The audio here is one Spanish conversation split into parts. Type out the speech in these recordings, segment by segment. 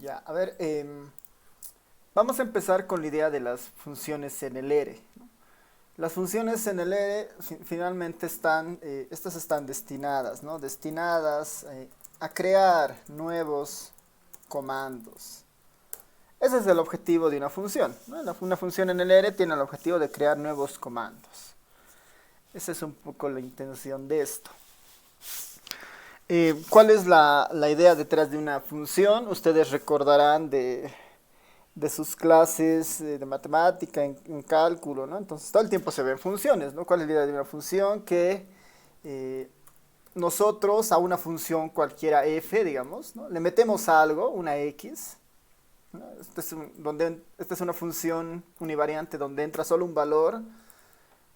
Ya, a ver, vamos a empezar con la idea de las funciones en el R, ¿no? Las funciones en el R finalmente estas están destinadas, ¿no? Destinadas a crear nuevos comandos. Ese es el objetivo de una función, ¿no? Una función en el R tiene el objetivo de crear nuevos comandos. Esa es un poco la intención de esto. ¿Cuál es la idea detrás de una función? Ustedes recordarán de sus clases de matemática, en cálculo, ¿no? Entonces todo el tiempo se ven funciones, ¿no? ¿Cuál es la idea de una función? Que eh, nosotros a una función cualquiera f, digamos, ¿no? Le metemos algo, una x, ¿no? Esta es una función univariante donde entra solo un valor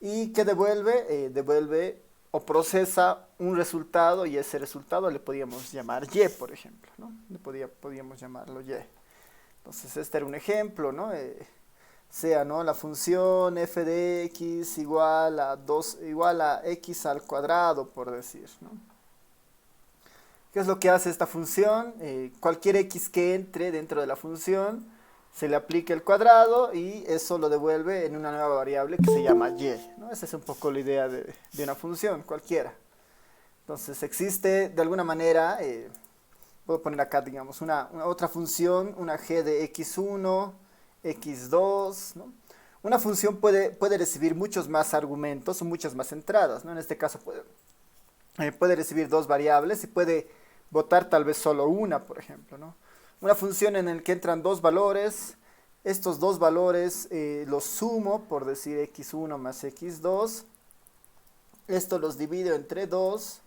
y que devuelve o procesa un resultado y ese resultado le podíamos llamar y, por ejemplo, ¿no? Podíamos llamarlo y. Entonces este era un ejemplo, ¿no? Sea, ¿no? La función f de x igual a x al cuadrado, por decir, ¿no? ¿Qué es lo que hace esta función? Cualquier x que entre dentro de la función se le aplica el cuadrado y eso lo devuelve en una nueva variable que se llama y, ¿no? Esa es un poco la idea de una función cualquiera. Entonces existe de alguna manera, puedo poner acá, digamos, una otra función, una g de x1, x2, ¿no? Una función puede recibir muchos más argumentos o muchas más entradas, ¿no? En este caso puede recibir dos variables y puede votar tal vez solo una, por ejemplo, ¿no? Una función en la que entran dos valores, estos dos valores los sumo, por decir x1 más x2, esto los divido entre 2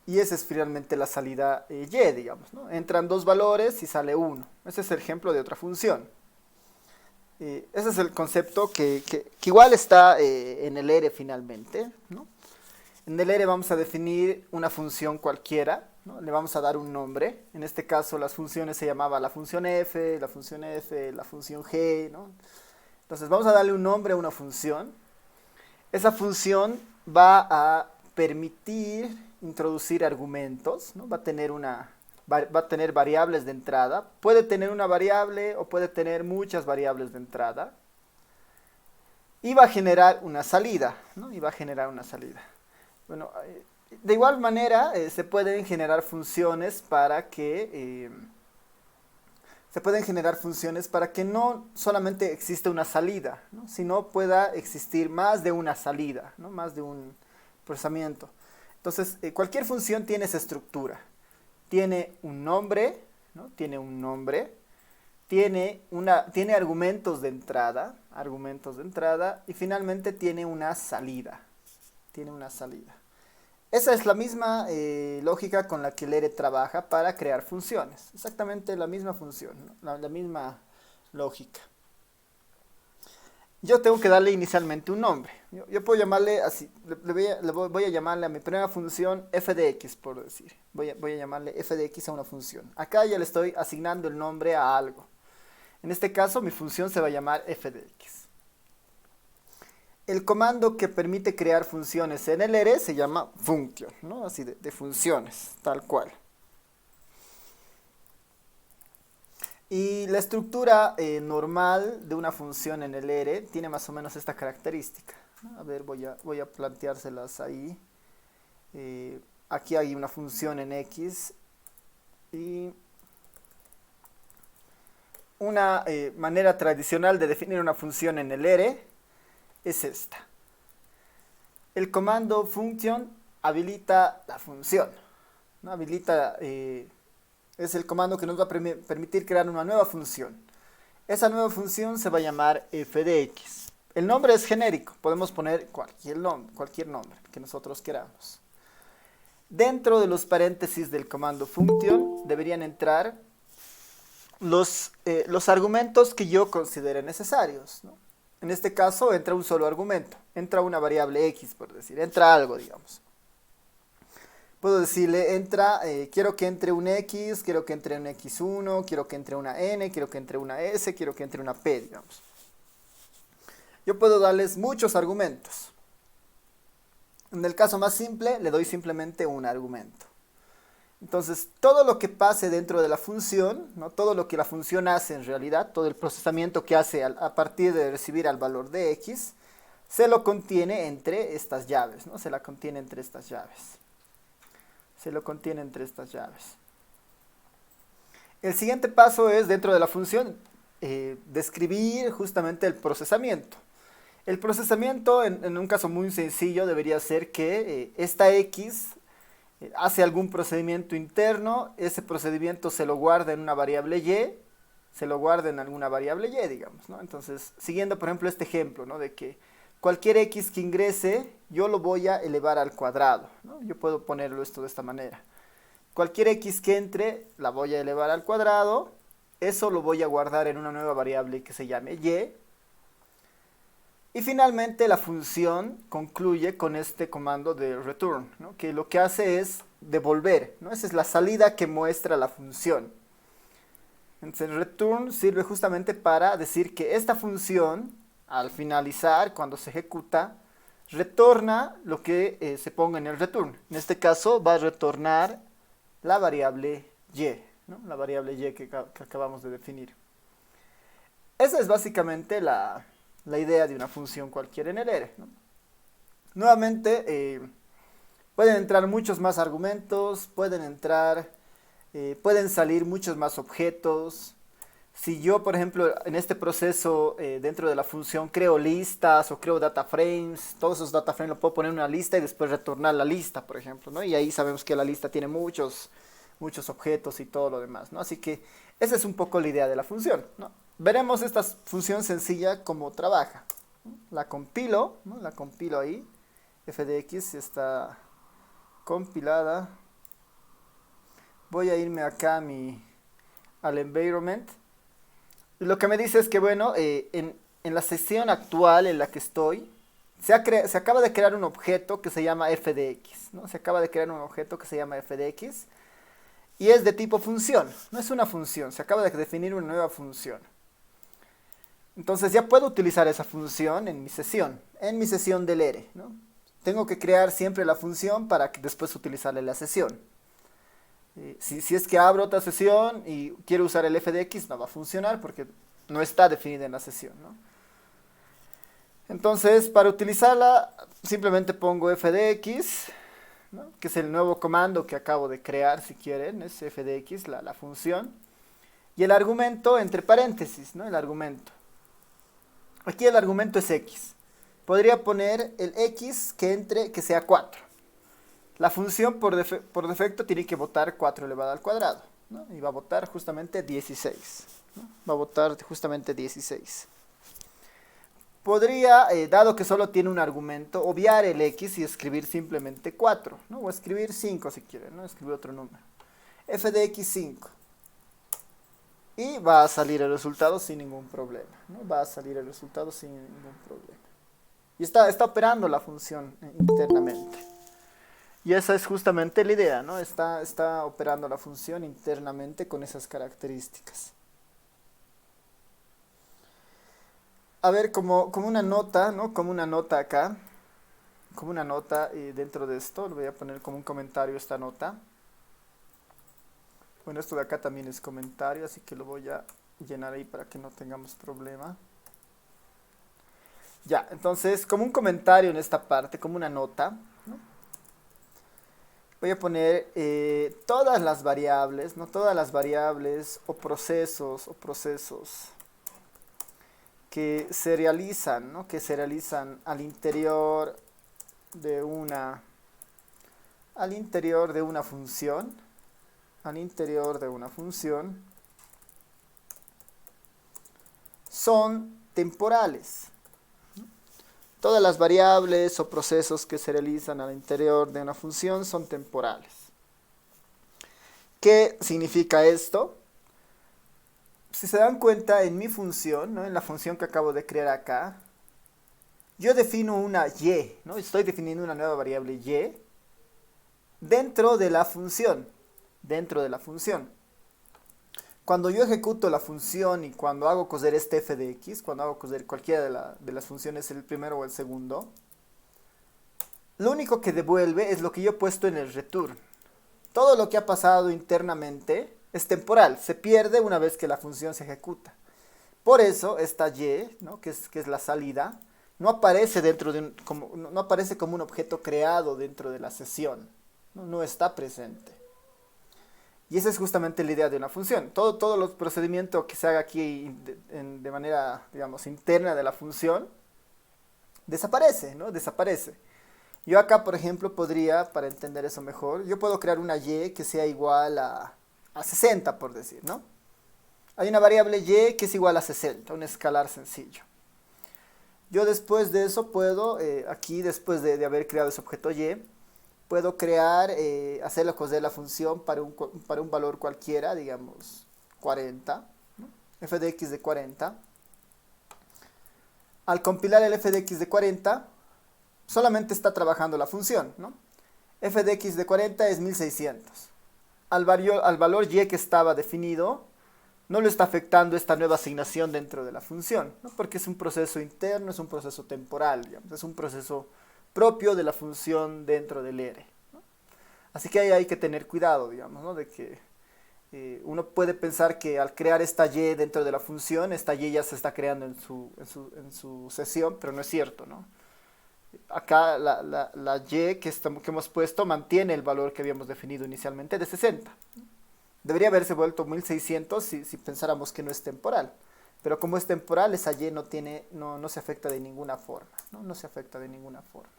y esa es finalmente la salida y, digamos, ¿no? Entran dos valores y sale uno. Ese es el ejemplo de otra función. Ese es el concepto que igual está en el R finalmente, ¿no? En el R vamos a definir una función cualquiera, ¿no? Le vamos a dar un nombre. En este caso las funciones se llamaba la función f, la función g, ¿no? Entonces vamos a darle un nombre a una función. Esa función va a permitir introducir argumentos, ¿no? Va a tener variables de entrada. Puede tener una variable o puede tener muchas variables de entrada. Y va a generar una salida, ¿no? Y va a generar una salida. Bueno, de igual manera se pueden generar funciones para que no solamente exista una salida, ¿no? Sino pueda existir más de una salida, ¿no? Más de un procesamiento. Entonces, cualquier función tiene esa estructura. Tiene un nombre, ¿no? Tiene argumentos de entrada y finalmente tiene una salida. Tiene una salida. Esa es la misma lógica con la que el R trabaja para crear funciones. Exactamente la misma función, ¿no? La misma lógica. Yo tengo que darle inicialmente un nombre. Yo puedo llamarle así. Voy a llamarle a mi primera función f de x, por decir. Voy a llamarle f de x a una función. Acá ya le estoy asignando el nombre a algo. En este caso mi función se va a llamar f de x. El comando que permite crear funciones en el R se llama function, ¿no? Así de funciones, tal cual. Y la estructura normal de una función en el R tiene más o menos esta característica, ¿no? A ver, voy a planteárselas ahí. Aquí hay una función en X y una manera tradicional de definir una función en el R es esta. El comando function habilita la función, ¿no? Es el comando que nos va a permitir crear una nueva función. Esa nueva función se va a llamar f de x. El nombre es genérico, podemos poner cualquier nombre que nosotros queramos. Dentro de los paréntesis del comando function deberían entrar los argumentos que yo considere necesarios, ¿no? En este caso entra un solo argumento, entra una variable x, por decir, entra algo, digamos. Puedo decirle, quiero que entre un x, quiero que entre un x1, quiero que entre una n, quiero que entre una s, quiero que entre una p, digamos. Yo puedo darles muchos argumentos. En el caso más simple, le doy simplemente un argumento. Entonces, todo lo que pase dentro de la función, ¿no? Todo lo que la función hace en realidad, todo el procesamiento que hace a partir de recibir al valor de x, se lo contiene entre estas llaves, ¿no? Se la contiene entre estas llaves. Se lo contiene entre estas llaves. El siguiente paso es, dentro de la función, describir justamente el procesamiento. El procesamiento, en un caso muy sencillo, debería ser que esta x hace algún procedimiento interno, ese procedimiento se lo guarda en una variable y, se lo guarda en alguna variable y, digamos, ¿no? Entonces, siguiendo, por ejemplo, este ejemplo, ¿no? De que cualquier x que ingrese, yo lo voy a elevar al cuadrado, ¿no? Yo puedo ponerlo esto de esta manera. Cualquier x que entre, la voy a elevar al cuadrado, eso lo voy a guardar en una nueva variable que se llame y. Y finalmente la función concluye con este comando de return, ¿no? Que lo que hace es devolver, ¿no? Esa es la salida que muestra la función. Entonces return sirve justamente para decir que esta función, al finalizar, cuando se ejecuta, retorna lo que se ponga en el return. En este caso va a retornar la variable y, ¿no? La variable y que acabamos de definir. Esa es básicamente la idea de una función cualquiera en el R, ¿no? Nuevamente, pueden entrar muchos más argumentos, pueden salir muchos más objetos. Si yo, por ejemplo, en este proceso, dentro de la función, creo listas o creo data frames, todos esos data frames lo puedo poner en una lista y después retornar la lista, por ejemplo, ¿no? Y ahí sabemos que la lista tiene muchos objetos y todo lo demás, ¿no? Así que esa es un poco la idea de la función, ¿no? Veremos esta función sencilla cómo trabaja. La compilo, ¿no? La compilo ahí. F de x está compilada. Voy a irme acá al environment. Y lo que me dice es que, bueno, en la sesión actual en la que estoy, se acaba de crear un objeto que se llama f de x, ¿no? Se acaba de crear un objeto que se llama f de x y es de tipo función, no es una función, se acaba de definir una nueva función. Entonces ya puedo utilizar esa función en mi sesión del R, ¿no? Tengo que crear siempre la función para que después utilizarla en la sesión. Si es que abro otra sesión y quiero usar el f de x, no va a funcionar porque no está definida en la sesión, ¿no? Entonces, para utilizarla, simplemente pongo f de x, ¿no? Que es el nuevo comando que acabo de crear, si quieren, es f de x, la función, y el argumento entre paréntesis, ¿no? El argumento. Aquí el argumento es x. Podría poner el x que sea 4. La función por defecto tiene que votar 4 elevado al cuadrado, ¿no? Y va a votar justamente 16, ¿no? Va a votar justamente 16. Podría, dado que solo tiene un argumento, obviar el x y escribir simplemente 4, ¿no? O escribir 5 si quieren, ¿no? Escribir otro número. F de x 5. Y va a salir el resultado sin ningún problema, ¿no? Va a salir el resultado sin ningún problema. Y está operando la función internamente. Y esa es justamente la idea, ¿no? Está operando la función internamente con esas características. A ver, como una nota, ¿no? Como una nota acá. Como una nota dentro de esto. Le voy a poner como un comentario esta nota. Bueno, esto de acá también es comentario, así que lo voy a llenar ahí para que no tengamos problema. Ya, entonces, como un comentario en esta parte, como una nota, ¿no? Voy a poner todas las variables, ¿no? Todas las variables o procesos que se realizan, ¿no? Que se realizan al interior de una función, son temporales. Todas las variables o procesos que se realizan al interior de una función son temporales. ¿Qué significa esto? Si se dan cuenta, en mi función, ¿no? En la función que acabo de crear acá, yo defino una y, ¿no? Estoy definiendo una nueva variable y dentro de la función. Cuando yo ejecuto la función y cuando hago coser este f de x, cuando hago coser cualquiera de las funciones, el primero o el segundo, lo único que devuelve es lo que yo he puesto en el return. Todo lo que ha pasado internamente es temporal, se pierde una vez que la función se ejecuta. Por eso esta y, ¿no? que es la salida, no aparece dentro de no aparece como un objeto creado dentro de la sesión, ¿no? No está presente. Y esa es justamente la idea de una función. Todo los procedimientos que se haga aquí de manera, digamos, interna de la función, desaparece, ¿no? Desaparece. Yo acá, por ejemplo, podría, para entender eso mejor, yo puedo crear una y que sea igual a 60, por decir, ¿no? Hay una variable y que es igual a 60, un escalar sencillo. Yo después de eso puedo, aquí después de haber creado ese objeto y, puedo crear, hacer la cosa de la función para un valor cualquiera, digamos 40, ¿no? F de x de 40. Al compilar el f de x de 40, solamente está trabajando la función, ¿no? F de x de 40 es 1600. Al valor y que estaba definido, no lo está afectando esta nueva asignación dentro de la función, ¿no? Porque es un proceso interno, es un proceso temporal, digamos, es un proceso propio de la función dentro del R, ¿no? Así que ahí hay que tener cuidado, digamos, ¿no? De que uno puede pensar que al crear esta y dentro de la función, esta y ya se está creando en su sesión, pero no es cierto, ¿no? Acá la y que hemos puesto mantiene el valor que habíamos definido inicialmente de 60. Debería haberse vuelto 1600 si pensáramos que no es temporal. Pero como es temporal, esa y no se afecta de ninguna forma, ¿no? No se afecta de ninguna forma.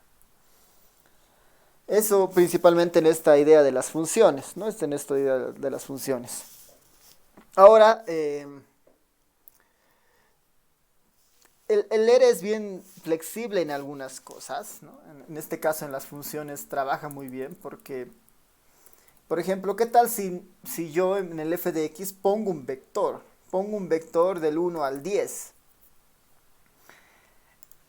Eso principalmente en esta idea de las funciones, ¿no? En esta idea de las funciones. Ahora, el R es bien flexible en algunas cosas, ¿no? En este caso en las funciones trabaja muy bien porque, por ejemplo, ¿qué tal si yo en el f de x pongo un vector? Pongo un vector del 1 al 10.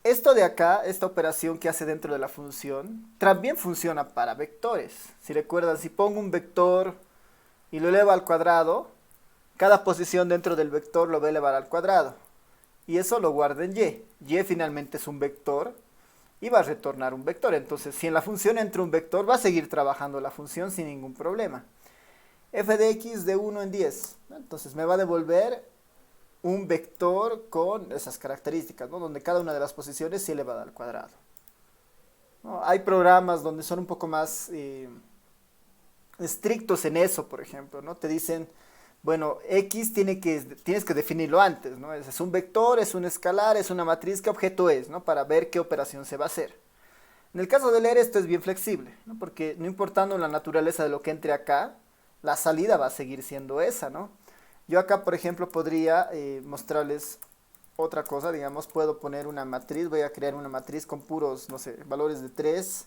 Esto de acá, esta operación que hace dentro de la función, también funciona para vectores. Si recuerdan, si pongo un vector y lo elevo al cuadrado, cada posición dentro del vector lo va a elevar al cuadrado. Y eso lo guarda en y. Y finalmente es un vector y va a retornar un vector. Entonces, si en la función entra un vector, va a seguir trabajando la función sin ningún problema. F de x de 1 en 10. Entonces me va a devolver un vector con esas características, ¿no? Donde cada una de las posiciones se eleva al cuadrado, ¿no? Hay programas donde son un poco más estrictos en eso, por ejemplo, ¿no? Te dicen, bueno, x tienes que definirlo antes, ¿no? Es un vector, es un escalar, es una matriz, ¿qué objeto es, ¿no? Para ver qué operación se va a hacer. En el caso del R esto es bien flexible, ¿no? Porque no importando la naturaleza de lo que entre acá, la salida va a seguir siendo esa, ¿no? Yo acá, por ejemplo, podría mostrarles otra cosa, digamos, puedo poner una matriz, voy a crear una matriz con puros, no sé, valores de 3,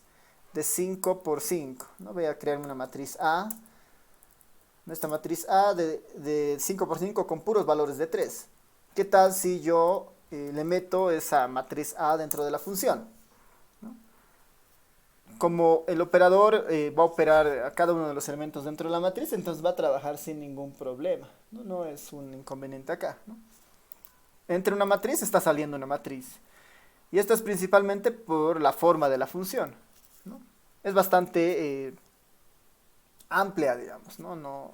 de 5 por 5, ¿no? Voy a crear una matriz A, esta matriz A de 5 por 5 con puros valores de 3. ¿Qué tal si yo le meto esa matriz A dentro de la función? Como el operador va a operar a cada uno de los elementos dentro de la matriz, entonces va a trabajar sin ningún problema, ¿no? No es un inconveniente acá, ¿no? Entre una matriz está saliendo una matriz. Y esto es principalmente por la forma de la función, ¿no? Es bastante amplia, digamos, ¿no? No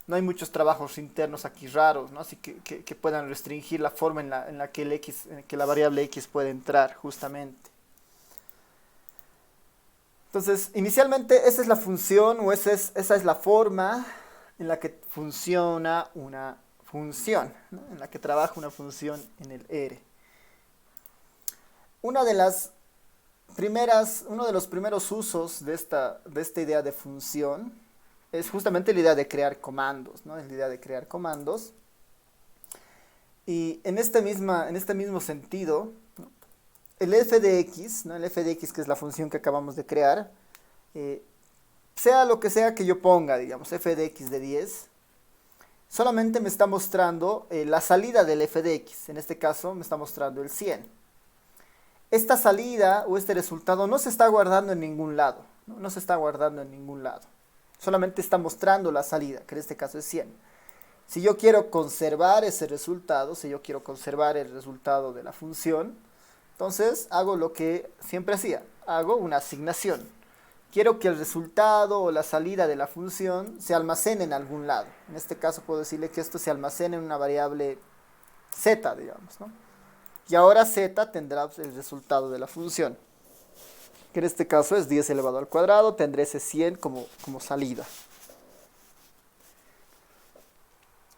hay muchos trabajos internos aquí raros, ¿no? Así que puedan restringir la forma en la que la variable x puede entrar, justamente. Entonces, inicialmente esa es la función o esa es la forma en la que funciona una función, ¿no? En la que trabaja una función en el R. Uno de los primeros usos de esta idea de función es justamente la idea de crear comandos, ¿no? Es la idea de crear comandos. Y en este mismo sentido, ¿no? El f de x, ¿no? El f de x, que es la función que acabamos de crear, sea lo que sea que yo ponga, digamos, f de x de 10, solamente me está mostrando la salida del f de x. En este caso me está mostrando el 100. Esta salida o este resultado no se está guardando en ningún lado, ¿no? No se está guardando en ningún lado. Solamente está mostrando la salida, que en este caso es 100. Si yo quiero conservar ese resultado, si yo quiero conservar el resultado de la función, entonces hago lo que siempre hacía, hago una asignación. quiero que el resultado o la salida de la función se almacene en algún lado. En este caso puedo decirle que esto se almacene en una variable z, digamos, ¿no? Y ahora z tendrá el resultado de la función, que en este caso es 10 elevado al cuadrado, tendré ese 100 como salida.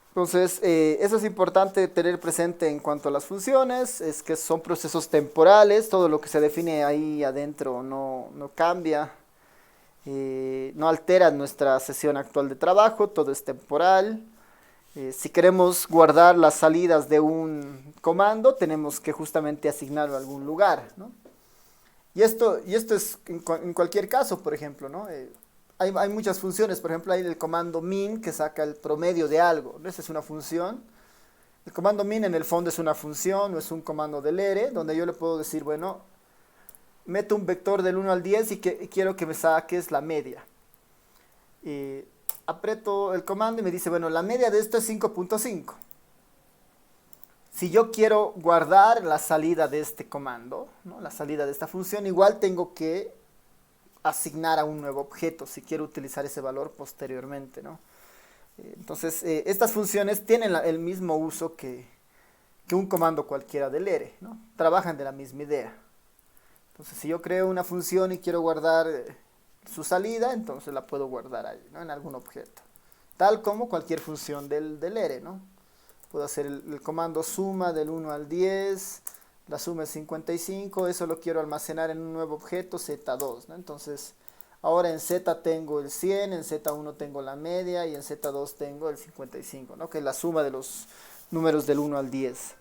Entonces, eso es importante tener presente en cuanto a las funciones, es que son procesos temporales, todo lo que se define ahí adentro no cambia, no altera nuestra sesión actual de trabajo, todo es temporal. Si queremos guardar las salidas de un comando, tenemos que justamente asignarlo a algún lugar, ¿no? Y esto es en cualquier caso, por ejemplo, ¿no? Hay muchas funciones, por ejemplo, hay el comando min que saca el promedio de algo, ¿no? Esa es una función. El comando min en el fondo es una función o es un comando del ere, donde yo le puedo decir, bueno, meto un vector del 1 al 10 y quiero que me saques la media. Aprieto el comando y me dice, bueno, la media de esto es 5.5. Si yo quiero guardar la salida de este comando, ¿no? La salida de esta función, igual tengo que asignar a un nuevo objeto si quiero utilizar ese valor posteriormente, ¿no? Entonces, estas funciones tienen el mismo uso que un comando cualquiera del ere, ¿no? Trabajan de la misma idea. Entonces, si yo creo una función y quiero guardar su salida, entonces la puedo guardar ahí, ¿no? En algún objeto. Tal como cualquier función del ere, ¿no? Puedo hacer el comando suma del 1 al 10, la suma es 55, eso lo quiero almacenar en un nuevo objeto, z2, ¿no? Entonces, ahora en z tengo el 100, en z1 tengo la media y en z2 tengo el 55, ¿no? Que es la suma de los números del 1 al 10.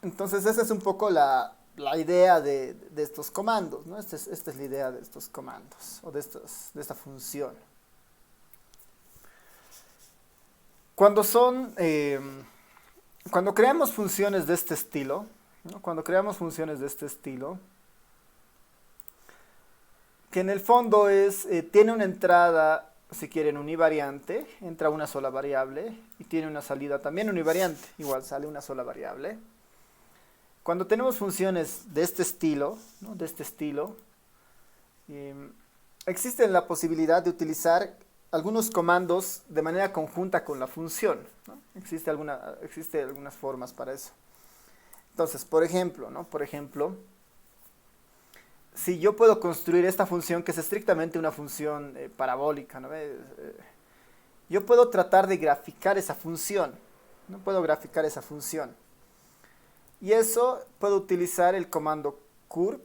Entonces, esa es un poco la idea de estos comandos, ¿no? Esta es la idea de estos comandos, o de esta función. Cuando creamos funciones de este estilo, ¿no? Cuando creamos funciones de este estilo, que en el fondo tiene una entrada, si quieren, univariante, entra una sola variable, y tiene una salida también univariante, igual sale una sola variable. Cuando tenemos funciones de este estilo, ¿no? De este estilo, existe la posibilidad de utilizar algunos comandos de manera conjunta con la función, ¿no? Existe algunas formas para eso. Entonces, por ejemplo, ¿no? Por ejemplo, si yo puedo construir esta función que es estrictamente una función parabólica, ¿no? Yo puedo tratar de graficar esa función, ¿no? Puedo graficar esa función. Y eso puedo utilizar el comando curve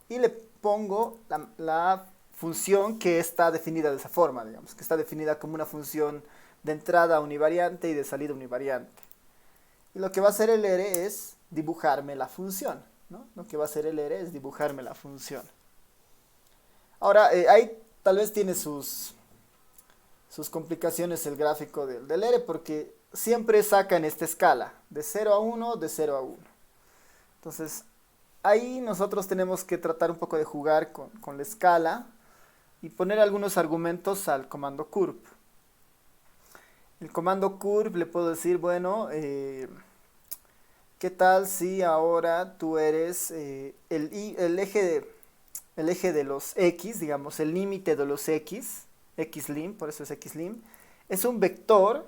y le pongo la función que está definida de esa forma, digamos, que está definida como una función de entrada univariante y de salida univariante. Y lo que va a hacer el ere es dibujarme la función, ¿no? Lo que va a hacer el ere es dibujarme la función. Ahora, ahí tal vez tiene sus complicaciones el gráfico del ere, porque siempre saca en esta escala, de 0 a 1, de 0 a 1. Entonces, ahí nosotros tenemos que tratar un poco de jugar con la escala y poner algunos argumentos al comando curve. El comando curve le puedo decir, bueno, ¿qué tal si ahora tú eres el eje de los x, digamos, el límite de los xlim, por eso es xlim, es un vector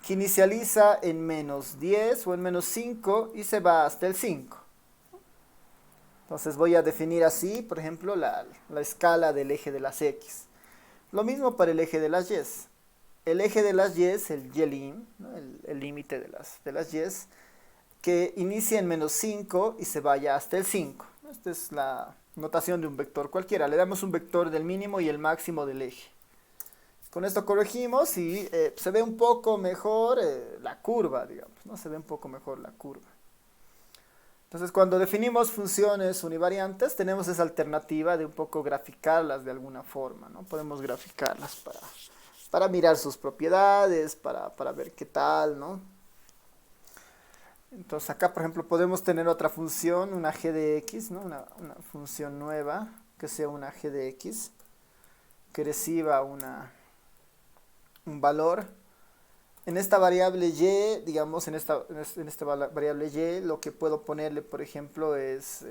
que inicializa en menos 10 o en menos 5 y se va hasta el 5. Entonces voy a definir así, por ejemplo, la escala del eje de las x. Lo mismo para el eje de las y. El eje de las y es el y', ¿no? El límite de las y, que inicia en menos 5 y se vaya hasta el 5. Esta es la notación de un vector cualquiera. Le damos un vector del mínimo y el máximo del eje. Con esto corregimos y se ve un poco mejor la curva, digamos, ¿no? Se ve un poco mejor la curva. Entonces, cuando definimos funciones univariantes, tenemos esa alternativa de un poco graficarlas de alguna forma, ¿no? Podemos graficarlas para mirar sus propiedades, para ver qué tal, ¿no? Entonces, acá, por ejemplo, podemos tener otra función, una g de x, ¿no? Una función nueva, que sea una g de x, que reciba un valor En esta variable y, digamos, en esta variable y, lo que puedo ponerle, por ejemplo, es,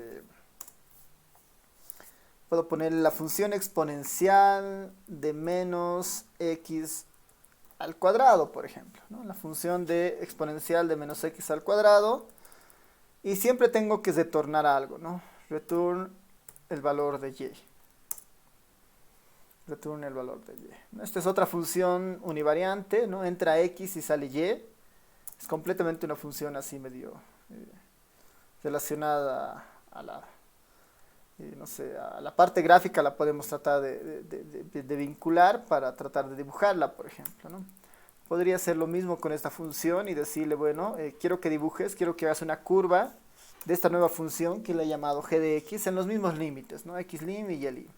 puedo ponerle la función exponencial de menos x al cuadrado, por ejemplo, ¿no? La función de exponencial de menos x al cuadrado, y siempre tengo que retornar algo, ¿no? Return el valor de y. Return el valor de y. Esta es otra función univariante, ¿no? Entra x y sale y. Es completamente una función así medio relacionada a la, no sé, a la parte gráfica. La podemos tratar de vincular para tratar de dibujarla, por ejemplo, ¿no? Podría hacer lo mismo con esta función y decirle, bueno, quiero que dibujes, quiero que hagas una curva de esta nueva función que le he llamado g de x en los mismos límites, ¿no? Xlim y ylim.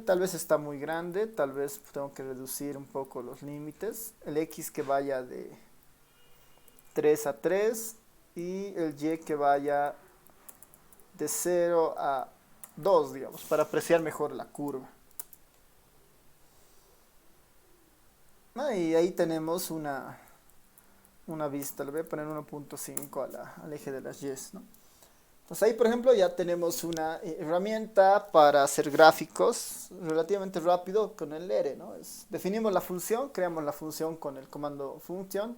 Tal vez está muy grande, tal vez tengo que reducir un poco los límites. El x que vaya de 3 a 3 y el y que vaya de 0 a 2, digamos, para apreciar mejor la curva. Y ahí tenemos una vista. Le voy a poner 1.5 al eje de las y's, ¿no? Entonces ahí, por ejemplo, ya tenemos una herramienta para hacer gráficos relativamente rápido con el ere, ¿no? Definimos la función, creamos la función con el comando function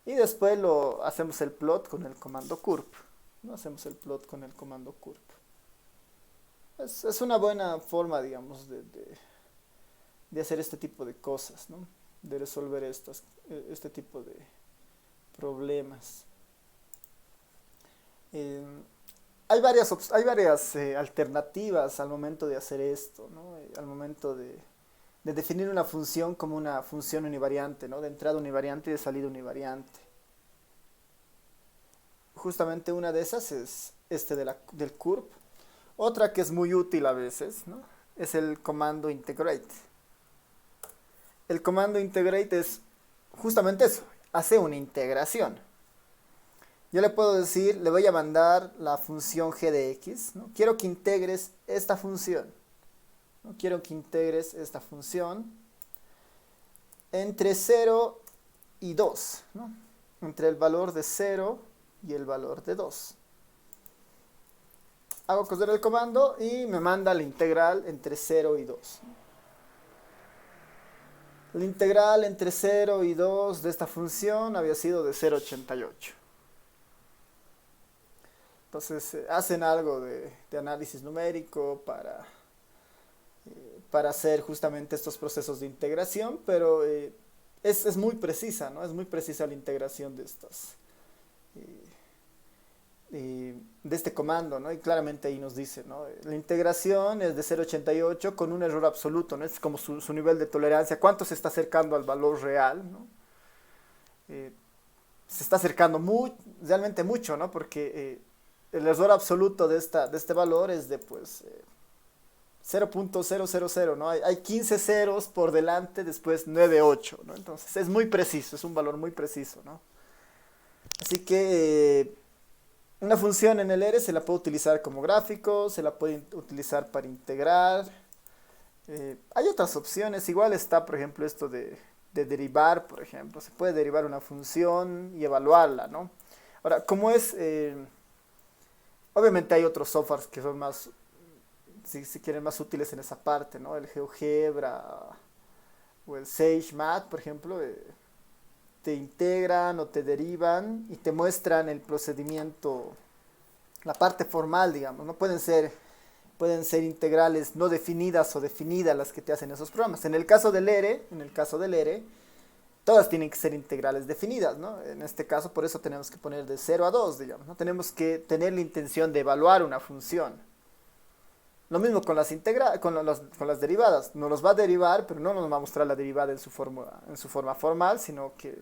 y después hacemos el plot con el comando curve, ¿no? Hacemos el plot con el comando curve. Es una buena forma, digamos, de hacer este tipo de cosas, ¿no? De resolver este tipo de problemas. Hay varias alternativas al momento de hacer esto, ¿no? Al momento de definir una función como una función univariante, ¿no? De entrada univariante y de salida univariante. Justamente una de esas es del curve. Otra que es muy útil a veces, ¿no? Es el comando integrate. El comando integrate es justamente eso, hace una integración. Yo le puedo decir, le voy a mandar la función g de x, ¿no? Quiero que integres esta función, ¿no? Quiero que integres esta función entre 0 y 2, ¿no? Entre el valor de 0 y el valor de 2. Hago correr el comando y me manda la integral entre 0 y 2. La integral entre 0 y 2 de esta función había sido de 0,88. Entonces hacen algo de análisis numérico para hacer justamente estos procesos de integración, pero es muy precisa, ¿no? Es muy precisa la integración de este comando, ¿no? Y claramente ahí nos dice, ¿no? La integración es de 0,88 con un error absoluto, ¿no? Es como su nivel de tolerancia, cuánto se está acercando al valor real, ¿no? Se está acercando realmente mucho, ¿no? Porque el error absoluto de este valor es de, pues, 0.000, ¿no? Hay 15 ceros por delante, después 9,8, ¿no? Entonces es muy preciso, es un valor muy preciso, ¿no? Así que una función en el ere se la puede utilizar como gráfico, se la puede utilizar para integrar. Hay otras opciones, igual está, por ejemplo, esto de derivar, por ejemplo. Se puede derivar una función y evaluarla, ¿no? Ahora, como obviamente hay otros softwares que son más, si quieren, más útiles en esa parte, ¿no? El GeoGebra o el Sage Math, por ejemplo, te integran o te derivan y te muestran el procedimiento, la parte formal, digamos, ¿no? Pueden ser integrales no definidas o definidas las que te hacen esos programas. En el caso del ere, todas tienen que ser integrales definidas, ¿no? En este caso, por eso tenemos que poner de 0 a 2, digamos, ¿no? Tenemos que tener la intención de evaluar una función. Lo mismo con las derivadas. Nos los va a derivar, pero no nos va a mostrar la derivada en su forma formal, sino que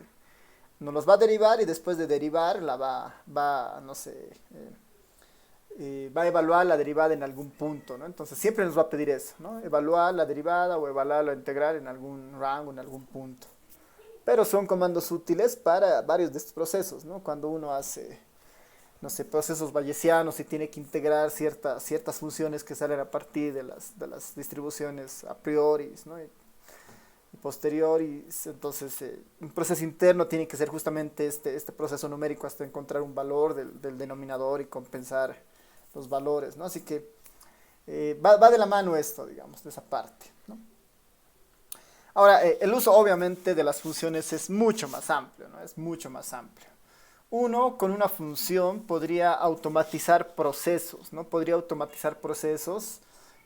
nos los va a derivar y después de derivar no sé, va a evaluar la derivada en algún punto, ¿no? Entonces siempre nos va a pedir eso, ¿no? Evaluar la derivada o evaluar la integral en algún rango, en algún punto. Pero son comandos útiles para varios de estos procesos, ¿no? Cuando uno hace, no sé, procesos bayesianos y tiene que integrar ciertas funciones que salen a partir de las distribuciones a priori, ¿no? Y posterior y entonces un proceso interno tiene que ser justamente este proceso numérico hasta encontrar un valor del denominador y compensar los valores, ¿no? Así que va de la mano esto, digamos, de esa parte, ¿no? Ahora, el uso obviamente de las funciones es mucho más amplio, ¿no? Es mucho más amplio. Uno con una función podría automatizar procesos, ¿no? Podría automatizar procesos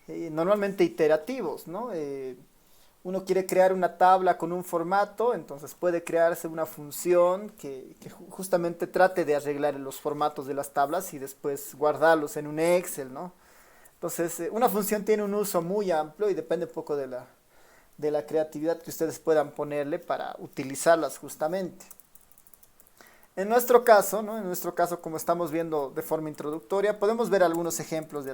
normalmente iterativos, ¿no? Uno quiere crear una tabla con un formato, entonces puede crearse una función que justamente trate de arreglar los formatos de las tablas y después guardarlos en un Excel, ¿no? Entonces, una función tiene un uso muy amplio y depende un poco de la creatividad que ustedes puedan ponerle para utilizarlas justamente. En nuestro caso, ¿no? En nuestro caso, como estamos viendo de forma introductoria, podemos ver algunos ejemplos de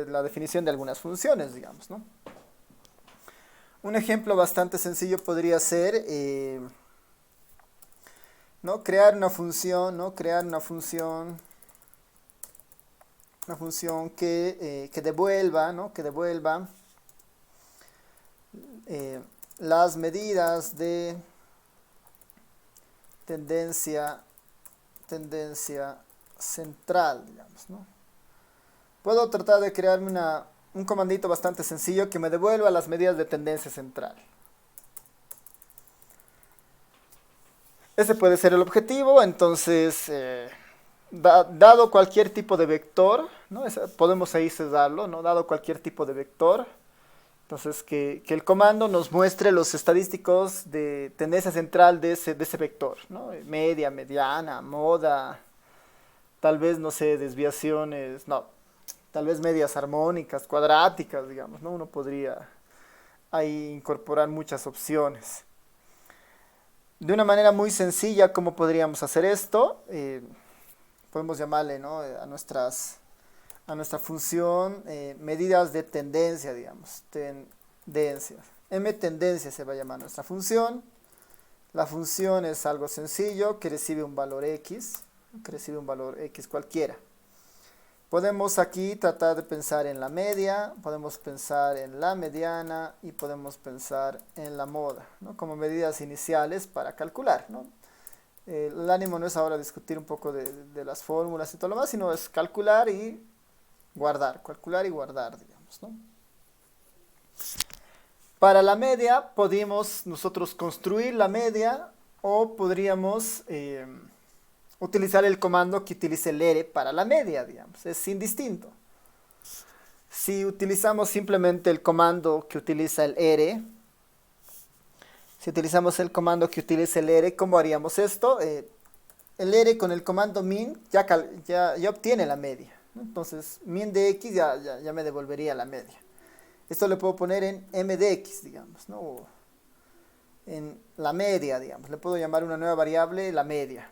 la definición de algunas funciones, digamos, ¿no? Un ejemplo bastante sencillo podría ser, ¿no? Crear una función, ¿no? Crear una función que devuelva, ¿no? Que devuelva las medidas de tendencia central, digamos, ¿no? Puedo tratar de crearme un comandito bastante sencillo que me devuelva las medidas de tendencia central. Ese puede ser el objetivo, entonces, dado cualquier tipo de vector, ¿no? Podemos ahí cesarlo, ¿no? Dado cualquier tipo de vector, entonces que el comando nos muestre los estadísticos de tendencia central de ese vector, ¿no? Media, mediana, moda, tal vez, no sé, desviaciones, no, tal vez medias armónicas, cuadráticas, digamos, ¿no? Uno podría ahí incorporar muchas opciones. De una manera muy sencilla, ¿cómo podríamos hacer esto? Podemos llamarle, ¿no? A nuestra función medidas de tendencia, digamos, tendencias. M tendencia se va a llamar nuestra función. La función es algo sencillo que recibe un valor X, cualquiera. Podemos aquí tratar de pensar en la media, podemos pensar en la mediana y podemos pensar en la moda, ¿no? Como medidas iniciales para calcular, ¿no? El ánimo no es ahora discutir un poco de las fórmulas y todo lo más, sino es calcular y guardar, digamos, ¿no? Para la media podemos nosotros construir la media o podríamos utilizar el comando que utilice el ere para la media, digamos, es indistinto. Si utilizamos simplemente el comando que utiliza el ere, ¿cómo haríamos esto? El ere con el comando min ya obtiene la media, ¿no? Entonces, min de x ya me devolvería la media. Esto le puedo poner en m de x, digamos, ¿no? O en la media, digamos. Le puedo llamar una nueva variable, la media.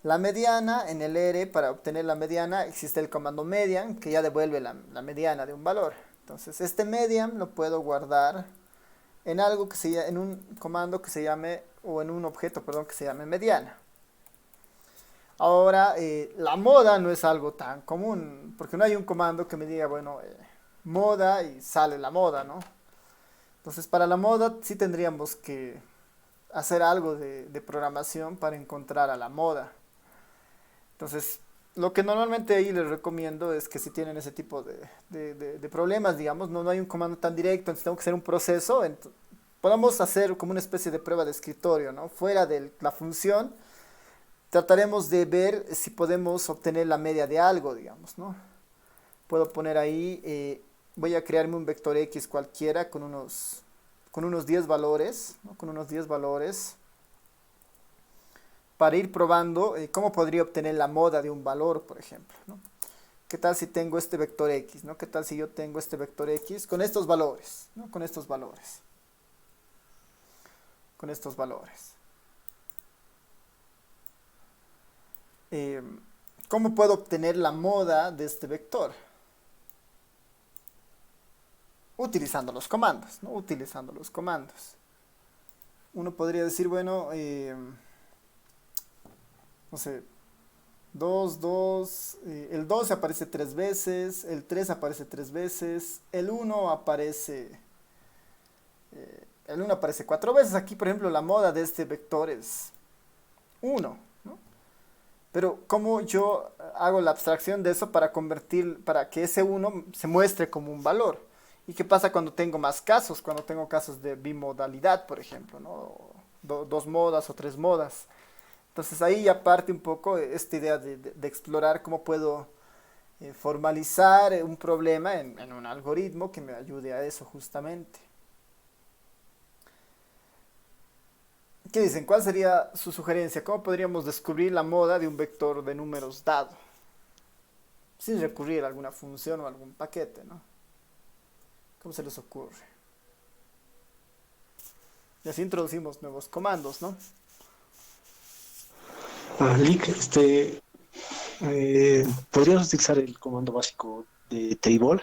La mediana, en el ere, para obtener la mediana, existe el comando median, que ya devuelve la mediana de un valor. Entonces, este median lo puedo guardar en algo en un comando que se llame, o en un objeto, perdón, que se llame mediana. Ahora, la moda no es algo tan común, porque no hay un comando que me diga, bueno, moda y sale la moda, ¿no? Entonces, para la moda sí tendríamos que hacer algo de programación para encontrar a la moda. Entonces, lo que normalmente ahí les recomiendo es que si tienen ese tipo de problemas, digamos, no hay un comando tan directo, entonces tengo que hacer un proceso, podamos hacer como una especie de prueba de escritorio, ¿no? Fuera de la función, trataremos de ver si podemos obtener la media de algo, digamos, ¿no? Puedo poner ahí, voy a crearme un vector X cualquiera con unos 10 valores, ¿no? Con unos 10 valores, para ir probando cómo podría obtener la moda de un valor, por ejemplo, ¿no? ¿Qué tal si tengo este vector X, ¿no? ¿Qué tal si yo tengo este vector X con estos valores, ¿no? Con estos valores. ¿Cómo puedo obtener la moda de este vector? Utilizando los comandos, ¿no? Utilizando los comandos. Uno podría decir, bueno, no sé, 2, 2, el 2 aparece 3 veces, el 3 aparece 3 veces, el 1 aparece el uno aparece 4 veces. Aquí, por ejemplo, la moda de este vector es 1, ¿no? Pero ¿cómo yo hago la abstracción de eso para que ese uno se muestre como un valor? ¿Y qué pasa cuando tengo más casos? Cuando tengo casos de bimodalidad, por ejemplo, ¿no? Dos modas o tres modas. Entonces ahí ya parte un poco esta idea de explorar cómo puedo formalizar un problema en un algoritmo que me ayude a eso justamente. ¿Qué dicen? ¿Cuál sería su sugerencia? ¿Cómo podríamos descubrir la moda de un vector de números dado? Sin recurrir a alguna función o algún paquete, ¿no? ¿Cómo se les ocurre? Y así introducimos nuevos comandos, ¿no? Lick, podríamos utilizar el comando básico de table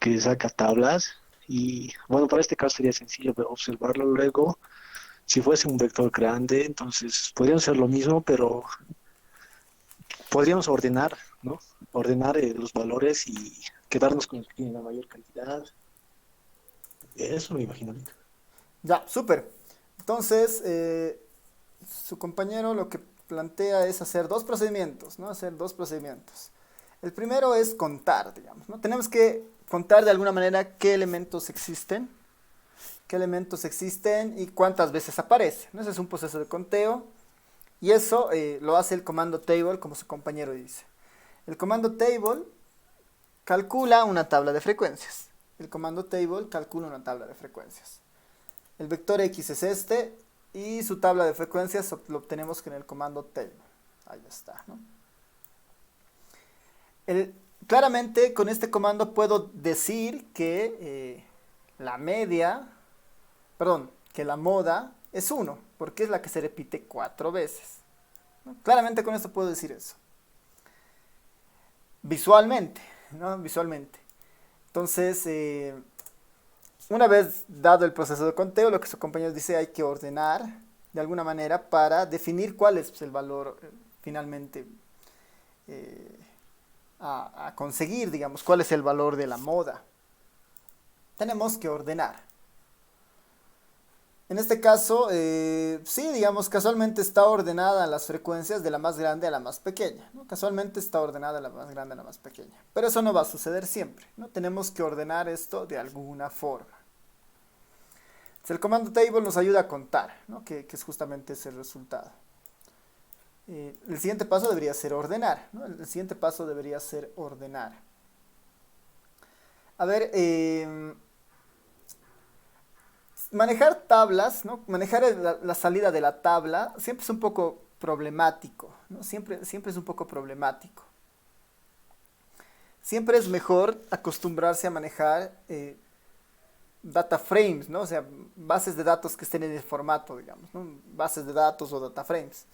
que saca tablas. Y bueno, para este caso sería sencillo observarlo luego. Si fuese un vector grande, entonces podríamos hacer lo mismo, pero podríamos ordenar, ¿no? Ordenar los valores y quedarnos con el que tiene la mayor cantidad. Eso me imagino, Lick. Ya, súper. Entonces, su compañero lo que plantea es hacer dos procedimientos, ¿no? Hacer dos procedimientos. El primero es contar, digamos, ¿no? Tenemos que contar de alguna manera qué elementos existen y cuántas veces aparecen, ¿no? Ese es un proceso de conteo y eso lo hace el comando table, como su compañero dice. El comando table calcula una tabla de frecuencias. El comando table calcula una tabla de frecuencias. El vector X es este y su tabla de frecuencias lo obtenemos con el comando table. Ahí está, ¿no? El, Claramente con este comando puedo decir que la media, perdón, que la moda es 1, porque es la que se repite 4 veces, ¿no? Claramente con esto puedo decir eso. Visualmente, ¿no? Visualmente. Entonces, una vez dado el proceso de conteo, lo que su compañero dice, hay que ordenar de alguna manera para definir cuál es, pues, el valor finalmente eh, a conseguir, digamos, cuál es el valor de la moda. Tenemos que ordenar. En este caso, sí, digamos, casualmente está ordenada las frecuencias de la más grande a la más pequeña, ¿no? Casualmente está ordenada la más grande a la más pequeña. Pero eso no va a suceder siempre, ¿no? Tenemos que ordenar esto de alguna forma. Entonces, el comando table nos ayuda a contar, ¿no? Que es justamente ese resultado. El siguiente paso debería ser ordenar, ¿no? El siguiente paso debería ser ordenar. A ver, manejar tablas, ¿no? Manejar la salida de la tabla siempre es un poco problemático, ¿no? Siempre es un poco problemático. Siempre es mejor acostumbrarse a manejar data frames, ¿no? O sea, bases de datos que estén en el formato, digamos, ¿no? Bases de datos o data frames.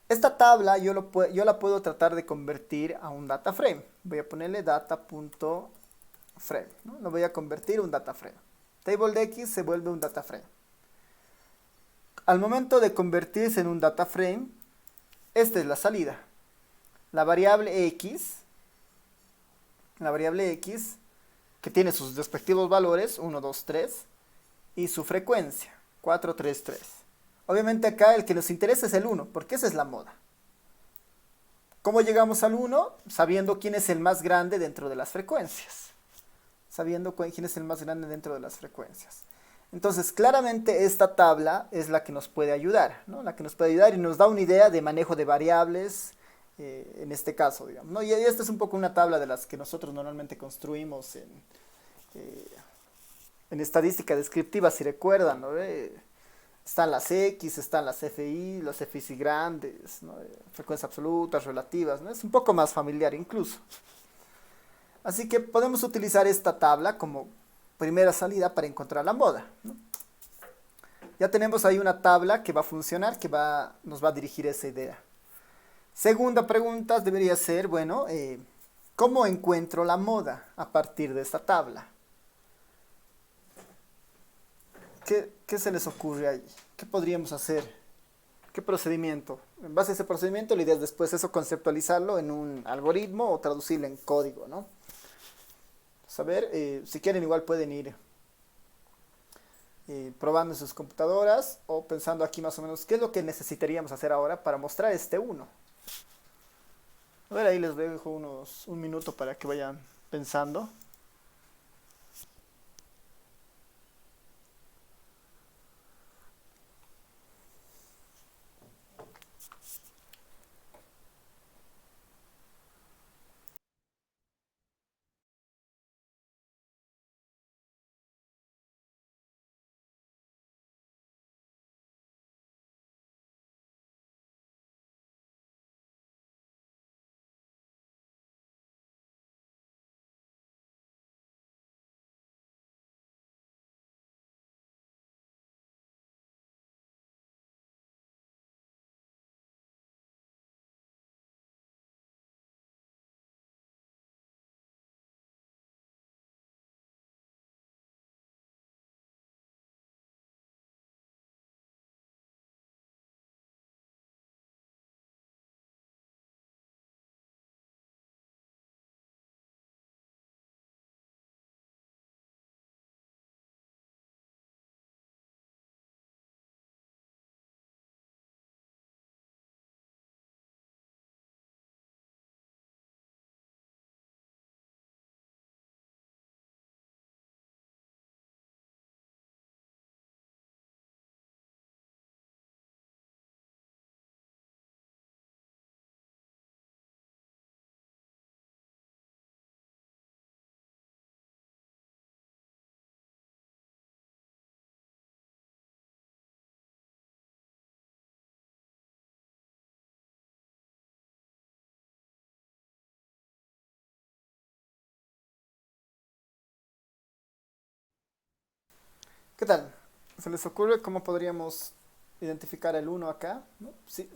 Esta tabla yo la puedo tratar de convertir a un data frame. Voy a ponerle data.frame, ¿no? Lo voy a convertir a un data frame. Table de X se vuelve un data frame. Al momento de convertirse en un data frame, esta es la salida. La variable X, que tiene sus respectivos valores, 1, 2, 3, y su frecuencia, 4, 3, 3. Obviamente acá el que nos interesa es el 1, porque esa es la moda. ¿Cómo llegamos al 1? Sabiendo quién es el más grande dentro de las frecuencias. Quién es el más grande dentro de las frecuencias. Entonces, claramente esta tabla es la que nos puede ayudar, ¿no? La que nos puede ayudar y nos da una idea de manejo de variables, en este caso, digamos, ¿no? Y esta es un poco una tabla de las que nosotros normalmente construimos eh, en estadística descriptiva, si recuerdan, ¿no? Están las X, están las FI, los FI grandes, ¿no? Frecuencias absolutas, relativas, ¿no? Es un poco más familiar incluso. Así que podemos utilizar esta tabla como primera salida para encontrar la moda, ¿no? Ya tenemos ahí una tabla que va a funcionar, nos va a dirigir esa idea. Segunda pregunta debería ser, bueno, ¿cómo encuentro la moda a partir de esta tabla? ¿Qué se les ocurre ahí? ¿Qué podríamos hacer? ¿Qué procedimiento? En base a ese procedimiento, la idea es después eso conceptualizarlo en un algoritmo o traducirlo en código, ¿no? A ver, si quieren igual pueden ir probando en sus computadoras o pensando aquí más o menos qué es lo que necesitaríamos hacer ahora para mostrar este uno. A ver, ahí les dejo un minuto para que vayan pensando. ¿Qué tal? ¿Se les ocurre cómo podríamos identificar el uno acá? ¿No? Si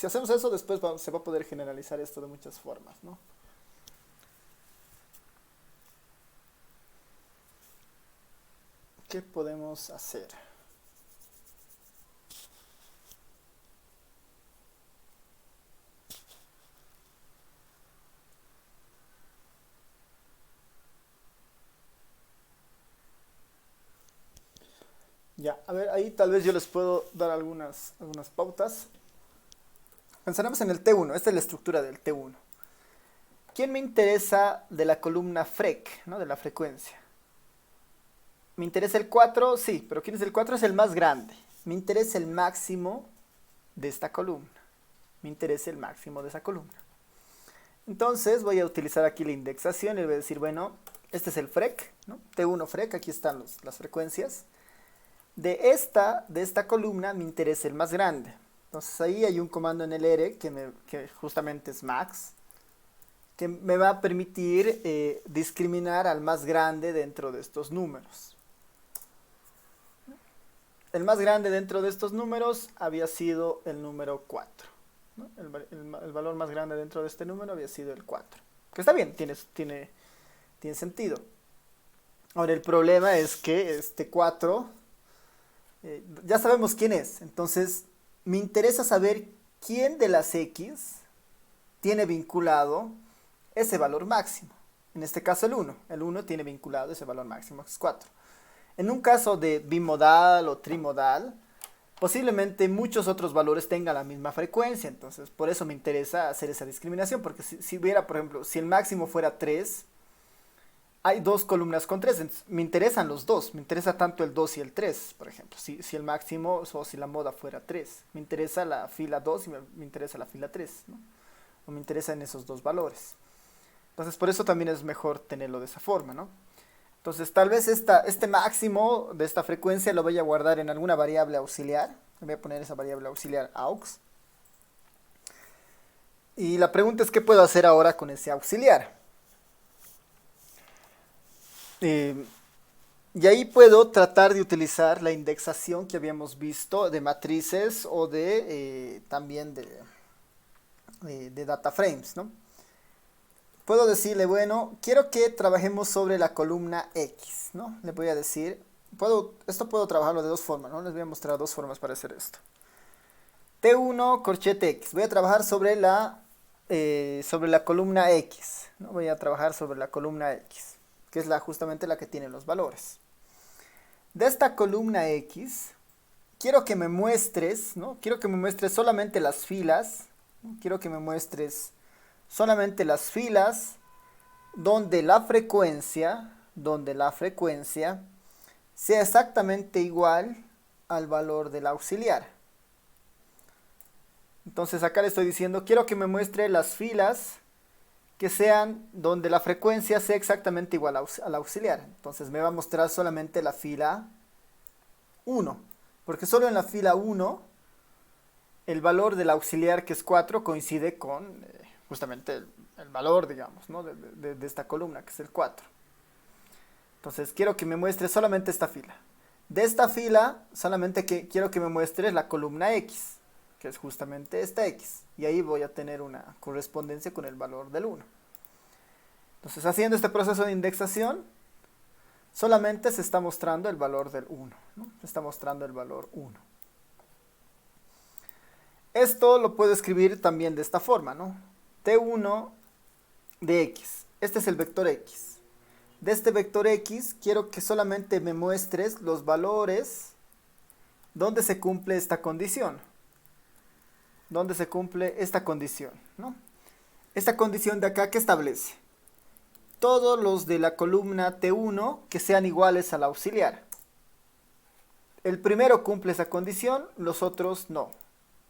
hacemos eso, después se va a poder generalizar esto de muchas formas, ¿no? ¿Qué podemos hacer? Ya, a ver, ahí tal vez yo les puedo dar algunas pautas. Pensaremos en el T1, esta es la estructura del T1. ¿Quién me interesa de la columna FREC, ¿no? De la frecuencia? ¿Me interesa el 4? Sí, pero ¿quién es el 4? Es el más grande. Me interesa el máximo de esta columna. Me interesa el máximo de esa columna. Entonces voy a utilizar aquí la indexación y voy a decir, bueno, este es el FREC, ¿no? T1 FREC, aquí están las frecuencias. De esta columna me interesa el más grande. Entonces ahí hay un comando en el R que justamente es max, que me va a permitir discriminar al más grande dentro de estos números. El más grande dentro de estos números había sido el número 4, ¿no? El valor más grande dentro de este número había sido el 4. Que está bien, tiene sentido. Ahora el problema es que este 4 ya sabemos quién es. Entonces me interesa saber quién de las X tiene vinculado ese valor máximo. En este caso el 1. El 1 tiene vinculado ese valor máximo, que es 4. En un caso de bimodal o trimodal, posiblemente muchos otros valores tengan la misma frecuencia. Entonces, por eso me interesa hacer esa discriminación. Porque si hubiera, por ejemplo, si el máximo fuera 3, hay dos columnas con 3. Me interesan los dos. Me interesa tanto el 2 y el 3, por ejemplo. Si el máximo o si la moda fuera 3. Me interesa la fila 2 y me interesa la fila 3, ¿no? O me interesan esos dos valores. Entonces, por eso también es mejor tenerlo de esa forma, ¿no? Entonces, tal vez este máximo de esta frecuencia lo voy a guardar en alguna variable auxiliar. Le voy a poner esa variable auxiliar aux. Y la pregunta es, ¿qué puedo hacer ahora con ese auxiliar? Eh, y ahí puedo tratar de utilizar la indexación que habíamos visto de matrices o también de data frames, ¿no? Puedo decirle, bueno, quiero que trabajemos sobre la columna X, ¿no? Le voy a decir, esto puedo trabajarlo de dos formas, ¿no? Les voy a mostrar dos formas para hacer esto. T1 corchete X. Voy a trabajar sobre la columna X, ¿no? Voy a trabajar sobre la columna X, que es justamente la que tiene los valores. De esta columna X, quiero que me muestres, ¿no? Quiero que me muestres solamente las filas, ¿no? Quiero que me muestres solamente las filas donde la frecuencia sea exactamente igual al valor del auxiliar. Entonces acá le estoy diciendo, quiero que me muestre las filas que sean donde la frecuencia sea exactamente igual al auxiliar. Entonces me va a mostrar solamente la fila 1, porque solo en la fila 1 el valor del auxiliar, que es 4, coincide con justamente el valor, digamos, ¿no? de esta columna, que es el 4. Entonces quiero que me muestre solamente esta fila. De esta fila solamente quiero que me muestre la columna X, que es justamente esta X. Y ahí voy a tener una correspondencia con el valor del 1. Entonces, haciendo este proceso de indexación, solamente se está mostrando el valor del 1, ¿no? Se está mostrando el valor 1. Esto lo puedo escribir también de esta forma, ¿no? T1 de X. Este es el vector X. De este vector X quiero que solamente me muestres los valores donde se cumple esta condición. Donde se cumple esta condición, ¿no? Esta condición de acá, ¿qué establece? Todos los de la columna T1 que sean iguales al auxiliar. El primero cumple esa condición, los otros no.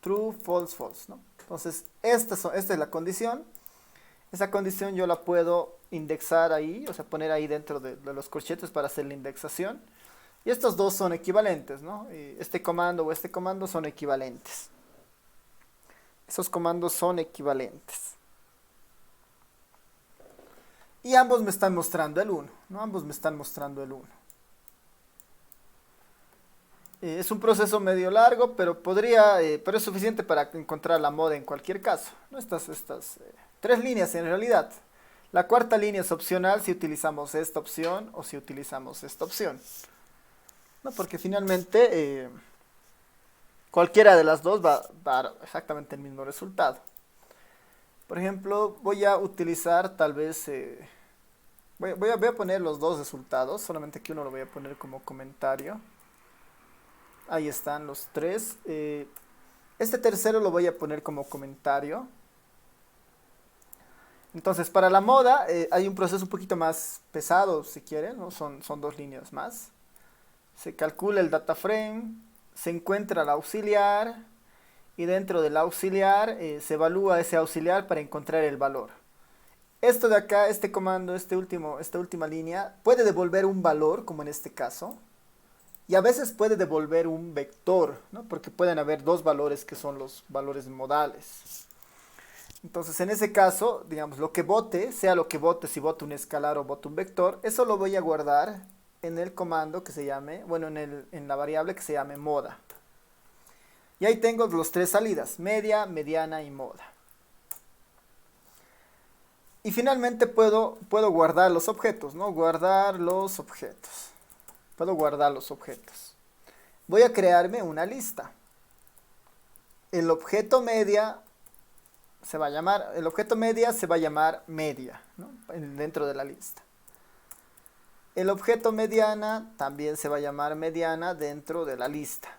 True, false, false, ¿no? Entonces, esta es la condición. Esa condición yo la puedo indexar ahí, o sea, poner ahí dentro de los corchetes para hacer la indexación. Y estos dos son equivalentes, ¿no? Este comando o este comando son equivalentes. Esos comandos son equivalentes. Y ambos me están mostrando el 1, ¿no? Ambos me están mostrando el 1. Es un proceso medio largo, pero pero es suficiente para encontrar la moda en cualquier caso, ¿no? Estas 3 líneas en realidad. La cuarta línea es opcional si utilizamos esta opción o si utilizamos esta opción, ¿no? Porque finalmente cualquiera de las dos va a dar exactamente el mismo resultado. Por ejemplo, voy a utilizar tal vez... voy a poner los dos resultados, solamente que uno lo voy a poner como comentario. Ahí están los 3. Este tercero lo voy a poner como comentario. Entonces, para la moda hay un proceso un poquito más pesado, si quieren, ¿no? Son 2 líneas más. Se calcula el data frame, se encuentra el auxiliar y dentro del auxiliar se evalúa ese auxiliar para encontrar el valor. Esto de acá, este comando, esta última línea, puede devolver un valor, como en este caso, y a veces puede devolver un vector, ¿no? Porque pueden haber 2 valores que son los valores modales. Entonces, en ese caso, digamos, lo que vote, sea lo que vote, si voto un escalar o voto un vector, eso lo voy a guardar en el comando que se llame, bueno, en la variable que se llame moda. Y ahí tengo los 3 salidas, media, mediana y moda. Y finalmente puedo guardar los objetos, ¿no? Guardar los objetos. Puedo guardar los objetos. Voy a crearme una lista. El objeto media se va a llamar media, ¿no? Dentro de la lista. El objeto mediana también se va a llamar mediana dentro de la lista.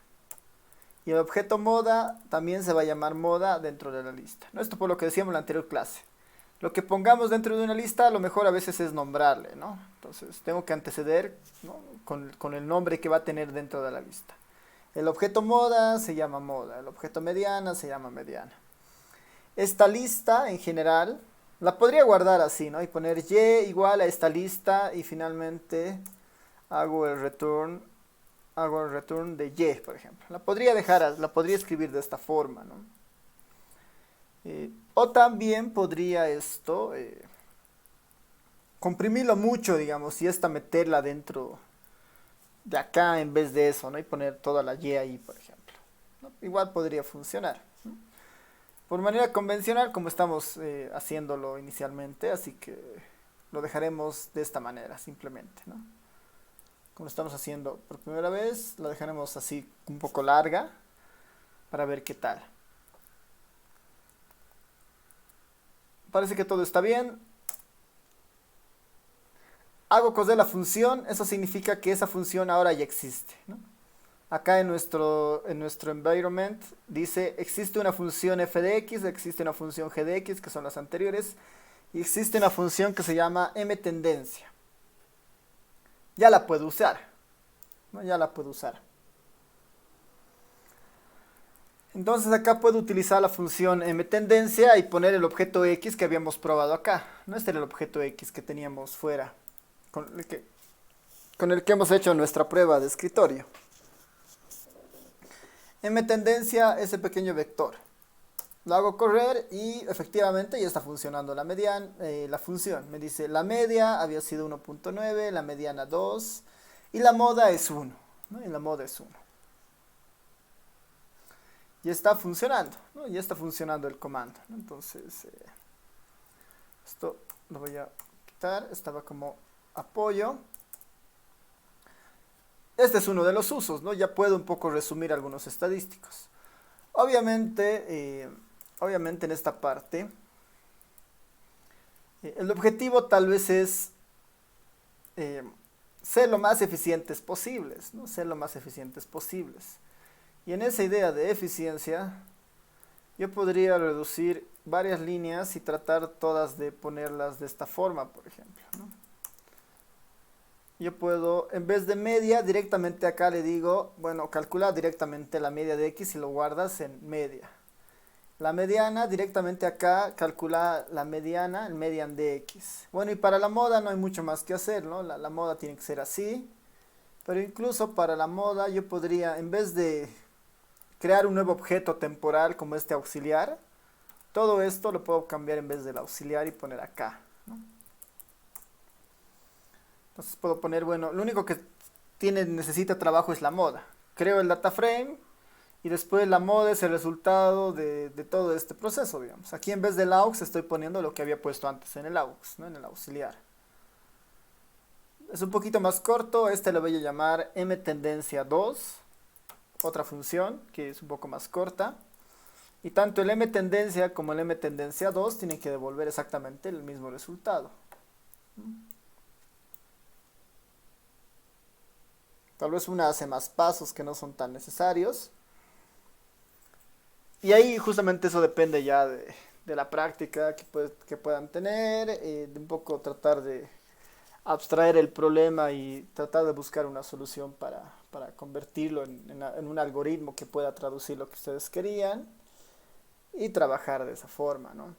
Y el objeto moda también se va a llamar moda dentro de la lista, ¿no? Esto por lo que decíamos en la anterior clase. Lo que pongamos dentro de una lista, a lo mejor a veces es nombrarle, ¿no? Entonces tengo que anteceder, ¿no? con el nombre que va a tener dentro de la lista. El objeto moda se llama moda, el objeto mediana se llama mediana. Esta lista en general la podría guardar así, ¿no? Y poner y igual a esta lista y finalmente hago el return de y, por ejemplo. La podría escribir de esta forma, ¿no? O también podría comprimirlo mucho, digamos, y meterla dentro de acá en vez de eso, ¿no? Y poner toda la y ahí, por ejemplo, ¿no? Igual podría funcionar, ¿no? Por manera convencional, como estamos haciéndolo inicialmente, así que lo dejaremos de esta manera, simplemente, ¿no? Como lo estamos haciendo por primera vez, lo dejaremos así un poco larga para ver qué tal. Parece que todo está bien. hago correr la función, eso significa que esa función ahora ya existe, ¿no? Acá en nuestro environment dice, existe una función f de x, existe una función g de x, que son las anteriores, y existe una función que se llama mTendencia. Ya la puedo usar, ¿no? Ya la puedo usar. Entonces acá puedo utilizar la función mTendencia y poner el objeto x que habíamos probado acá. No, este era el objeto x que teníamos fuera, con el que hemos hecho nuestra prueba de escritorio. mTendencia, ese pequeño vector. Lo hago correr y efectivamente ya está funcionando la función. Me dice la media había sido 1.9, la mediana 2 y la moda es 1, ¿no? Y la moda es 1. Ya está funcionando, ¿no? Ya está funcionando el comando, ¿no? Entonces, esto lo voy a quitar, estaba como apoyo. Este es uno de los usos, ¿no? Ya puedo un poco resumir algunos estadísticos. Obviamente en esta parte, el objetivo tal vez es ser lo más eficientes posibles, ¿no? Ser lo más eficientes posibles. Y en esa idea de eficiencia, yo podría reducir varias líneas y tratar todas de ponerlas de esta forma, por ejemplo, ¿no? Yo puedo, en vez de media, directamente acá le digo, bueno, calcula directamente la media de x y lo guardas en media. La mediana, directamente acá, calcula la mediana, el median de x. Bueno, y para la moda no hay mucho más que hacer, ¿no? La moda tiene que ser así. Pero incluso para la moda yo podría, en vez de crear un nuevo objeto temporal como este auxiliar, todo esto lo puedo cambiar en vez del auxiliar y poner acá, ¿no? Entonces puedo poner, bueno, lo único que necesita trabajo es la moda. Creo el data frame y después la moda es el resultado de todo este proceso, digamos. Aquí en vez del aux estoy poniendo lo que había puesto antes en el aux, ¿no? En el auxiliar. Es un poquito más corto, este le voy a llamar mTendencia2, otra función que es un poco más corta. Y tanto el mTendencia como el mTendencia2 tienen que devolver exactamente el mismo resultado. Tal vez una hace más pasos que no son tan necesarios. Y ahí justamente eso depende ya de la práctica que puedan tener, de un poco tratar de abstraer el problema y tratar de buscar una solución para convertirlo en un algoritmo que pueda traducir lo que ustedes querían y trabajar de esa forma, ¿no?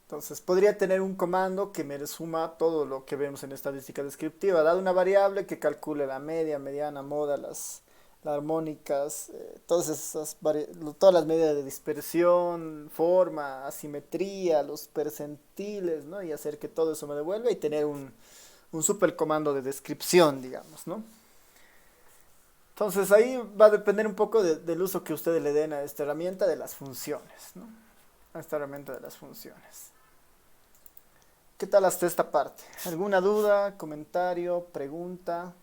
Entonces podría tener un comando que me resuma todo lo que vemos en estadística descriptiva, dado una variable que calcule la media, mediana, moda, las armónicas, todas las medidas de dispersión, forma, asimetría, los percentiles, ¿no? Y hacer que todo eso me devuelva y tener un super comando de descripción, digamos, ¿no? Entonces ahí va a depender un poco del uso que ustedes le den a esta herramienta de las funciones, ¿no? A esta herramienta de las funciones. ¿Qué tal hasta esta parte? ¿Alguna duda, comentario, pregunta?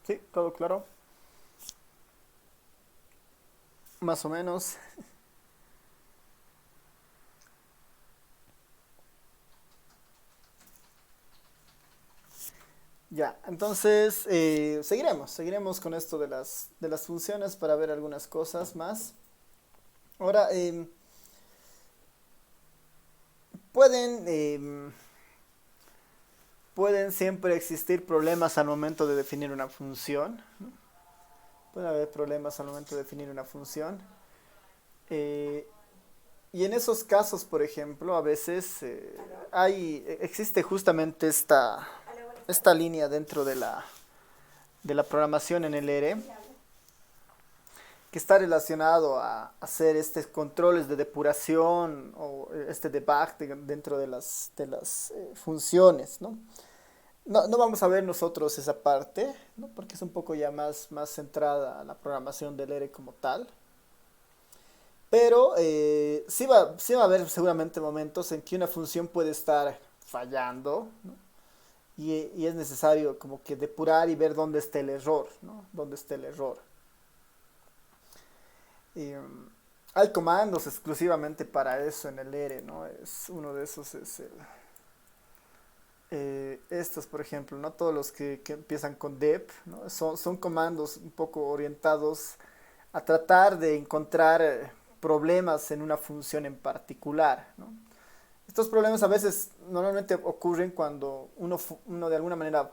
¿Sí? ¿Todo claro? Más o menos. Ya, entonces seguiremos con esto de las funciones para ver algunas cosas más. Ahora, pueden, pueden siempre existir problemas al momento de definir una función, ¿no? Puede haber problemas al momento de definir una función. Eh, y en esos casos, por ejemplo, a veces existe justamente esta línea dentro de la programación en el R que está relacionado a hacer estos controles de depuración o este debug dentro de las funciones, ¿no? No vamos a ver nosotros esa parte, ¿no? Porque es un poco ya más centrada a la programación del R como tal. Pero sí va a haber seguramente momentos en que una función puede estar fallando, ¿no? Y es necesario como que depurar y ver dónde está el error, ¿no? Dónde está el error. Y, hay comandos exclusivamente para eso en el ERE, ¿no? Es uno de esos es estos, por ejemplo, ¿no? Todos los que empiezan con dep, ¿no? Son comandos un poco orientados a tratar de encontrar problemas en una función en particular, ¿no? Estos problemas a veces normalmente ocurren cuando uno de alguna manera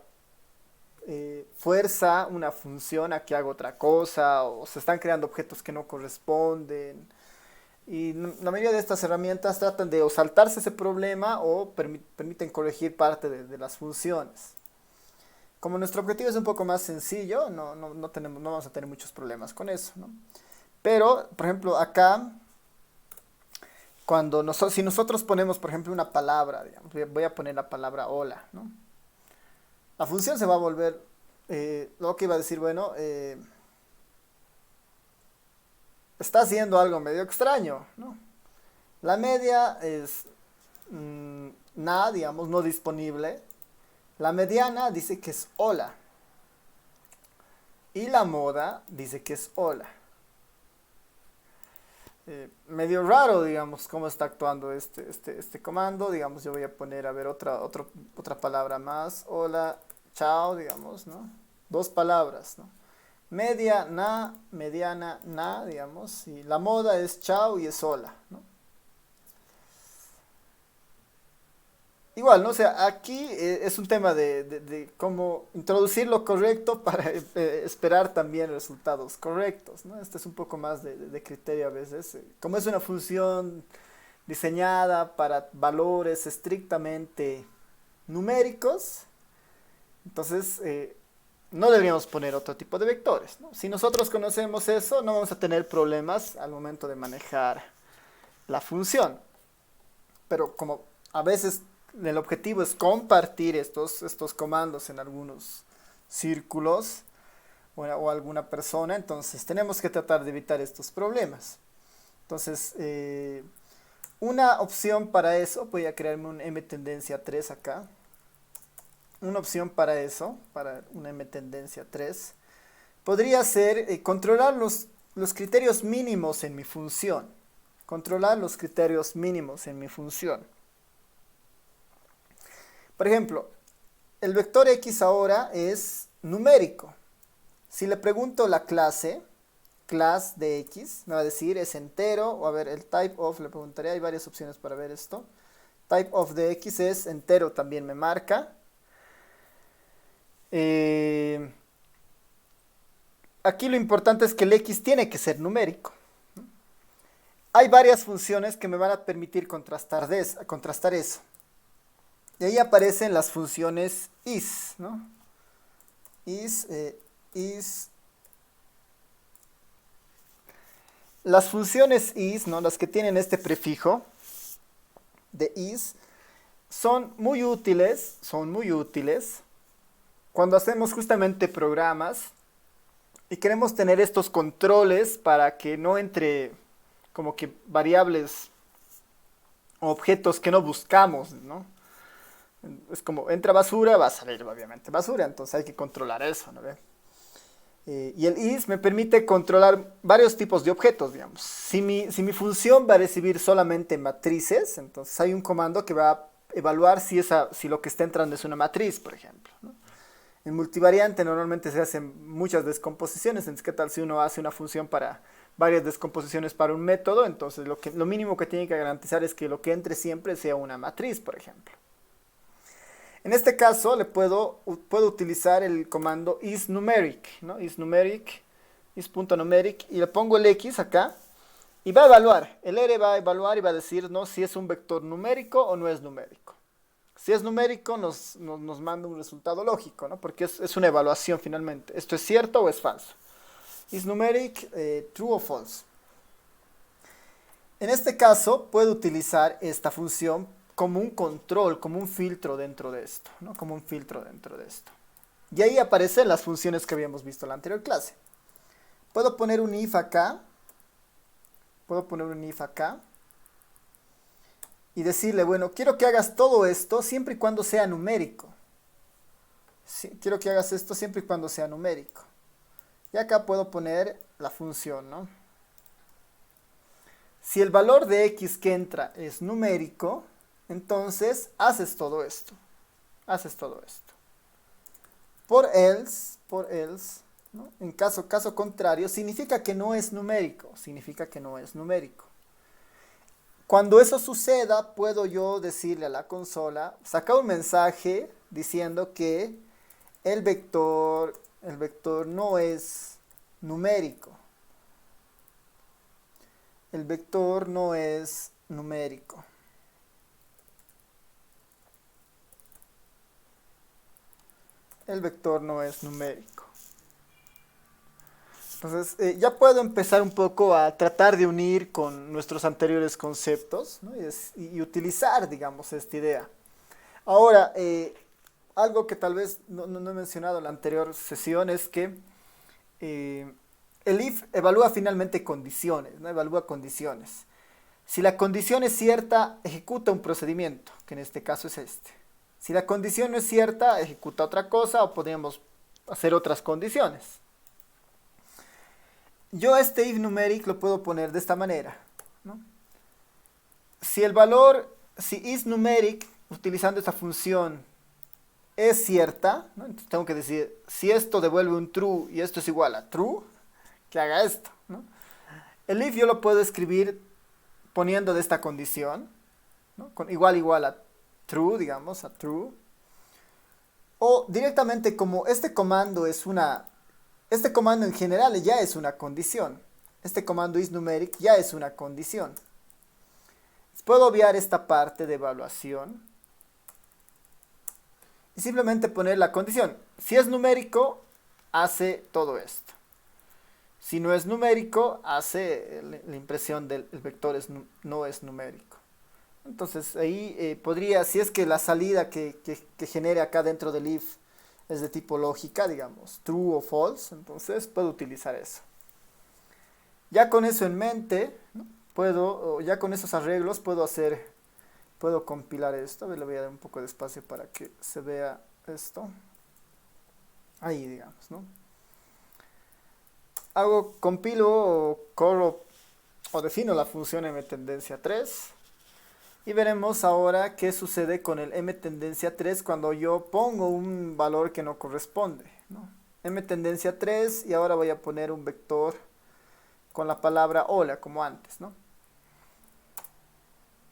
fuerza una función a que haga otra cosa o se están creando objetos que no corresponden. Y la mayoría de estas herramientas tratan de o saltarse ese problema o permiten corregir parte de las funciones. Como nuestro objetivo es un poco más sencillo, no vamos a tener muchos problemas con eso, ¿no? Pero, por ejemplo, acá, si nosotros ponemos, por ejemplo, una palabra, digamos, voy a poner la palabra hola, ¿no? La función se va a volver, lo que iba a decir, bueno, está haciendo algo medio extraño, ¿no? La media es nada, digamos, no disponible. La mediana dice que es hola. Y la moda dice que es hola. Medio raro, digamos, cómo está actuando este comando. Digamos, yo voy a poner, a ver, otra palabra más. Hola, chao, digamos, ¿no? Dos palabras, ¿no? Media, na, mediana, na, digamos. Y la moda es chao y es hola, ¿no? Igual, ¿no? O sea, aquí es un tema de cómo introducir lo correcto para esperar también resultados correctos, ¿no? Este es un poco más de criterio a veces. Como es una función diseñada para valores estrictamente numéricos, entonces no deberíamos poner otro tipo de vectores, ¿no? Si nosotros conocemos eso, no vamos a tener problemas al momento de manejar la función. Pero como a veces el objetivo es compartir estos comandos en algunos círculos o alguna persona, entonces tenemos que tratar de evitar estos problemas. Entonces, una opción para eso, voy a crearme un m tendencia 3 acá. Una opción para eso, para una m tendencia 3, podría ser controlar los criterios mínimos en mi función. Controlar los criterios mínimos en mi función. Por ejemplo, el vector x ahora es numérico. Si le pregunto la class de x, me va a decir es entero, o a ver, el type of, le preguntaría, hay varias opciones para ver esto. Type of de x es entero, también me marca. Aquí lo importante es que el x tiene que ser numérico. Hay varias funciones que me van a permitir contrastar eso. Y ahí aparecen las funciones is, ¿no? Is. Las funciones is, ¿no? Las que tienen este prefijo de is, son muy útiles cuando hacemos justamente programas y queremos tener estos controles para que no entre como que variables o objetos que no buscamos, ¿no? Es como entra basura, va a salir obviamente basura, entonces hay que controlar eso, ¿no? Y el is me permite controlar varios tipos de objetos, digamos. Si mi función va a recibir solamente matrices, entonces hay un comando que va a evaluar si lo que está entrando es una matriz, por ejemplo, ¿no? En multivariante normalmente se hacen muchas descomposiciones, entonces qué tal si uno hace una función para varias descomposiciones para un método, entonces lo mínimo que tiene que garantizar es que lo que entre siempre sea una matriz, por ejemplo. En este caso le puedo utilizar el comando isNumeric, ¿no? IsNumeric, is.numeric, y le pongo el x acá y va a evaluar. El R va a evaluar y va a decir, ¿no?, si es un vector numérico o no es numérico. Si es numérico nos manda un resultado lógico, ¿no? Porque es una evaluación finalmente. ¿Esto es cierto o es falso? IsNumeric, true o false. En este caso puedo utilizar esta función como un control, como un filtro dentro de esto, ¿no? Como un filtro dentro de esto. Y ahí aparecen las funciones que habíamos visto en la anterior clase. Puedo poner un if acá Puedo poner un if acá y decirle, bueno, quiero que hagas todo esto siempre y cuando sea numérico. Sí, quiero que hagas esto siempre y cuando sea numérico. Y acá puedo poner la función, ¿no? Si el valor de x que entra es numérico, entonces haces todo esto. Haces todo esto. Por else, ¿no? En caso contrario, significa que no es numérico. Significa que no es numérico. Cuando eso suceda, puedo yo decirle a la consola, sacar un mensaje diciendo que el vector no es numérico. El vector no es numérico. El vector no es numérico. Entonces, ya puedo empezar un poco a tratar de unir con nuestros anteriores conceptos, ¿no? y utilizar, digamos, esta idea. Ahora, algo que tal vez no he mencionado en la anterior sesión es que el if evalúa finalmente condiciones, ¿no? Evalúa condiciones. Si la condición es cierta, ejecuta un procedimiento, que en este caso es este. Si la condición no es cierta, ejecuta otra cosa o podríamos hacer otras condiciones. Yo este if numeric lo puedo poner de esta manera, ¿no? Si el valor, si isNumeric, utilizando esta función, es cierta, ¿no? Entonces tengo que decir, si esto devuelve un true y esto es igual a true, que haga esto, ¿no? El if yo lo puedo escribir poniendo de esta condición, ¿no? Con igual a true, digamos, a true. O directamente como este comando en general ya es una condición. Este comando isNumeric ya es una condición. Puedo obviar esta parte de evaluación y simplemente poner la condición. Si es numérico, hace todo esto. Si no es numérico, hace la impresión del vector no es numérico. Entonces ahí podría, si es que la salida que genere acá dentro del if es de tipo lógica, digamos, true o false, entonces puedo utilizar eso. Ya con eso en mente, ¿no? Ya con esos arreglos puedo compilar esto. A ver, le voy a dar un poco de espacio para que se vea esto. Ahí, digamos, ¿no? Compilo o corro o defino la función mTendencia3 y veremos ahora qué sucede con el mTendencia3 cuando yo pongo un valor que no corresponde, ¿no? mTendencia3 y ahora voy a poner un vector con la palabra hola como antes, ¿no?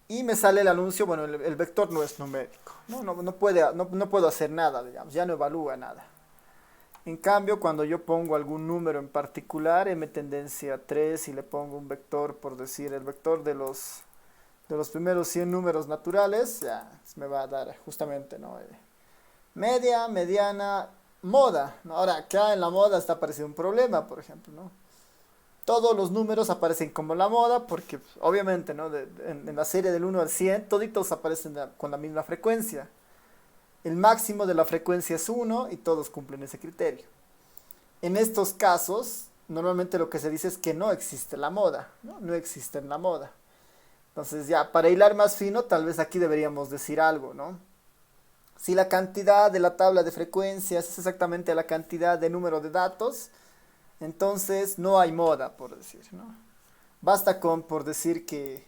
Y me sale el anuncio, bueno, el vector no es numérico, no puedo hacer nada, digamos, ya no evalúa nada. En cambio, cuando yo pongo algún número en particular, mTendencia3 y le pongo un vector, por decir, el vector de los primeros 100 números naturales, ya me va a dar justamente, ¿no? Media, mediana, moda, ¿no? Ahora, acá en la moda está apareciendo un problema, por ejemplo, ¿no? Todos los números aparecen como la moda porque obviamente, ¿no? En la serie del 1 al 100 toditos aparecen con la misma frecuencia. El máximo de la frecuencia es 1 y todos cumplen ese criterio. En estos casos, normalmente lo que se dice es que no existe la moda, ¿no? No existe en la moda. Entonces ya, para hilar más fino, tal vez aquí deberíamos decir algo, ¿no? Si la cantidad de la tabla de frecuencias es exactamente la cantidad de número de datos, entonces no hay moda, por decir, ¿no? Basta por decir que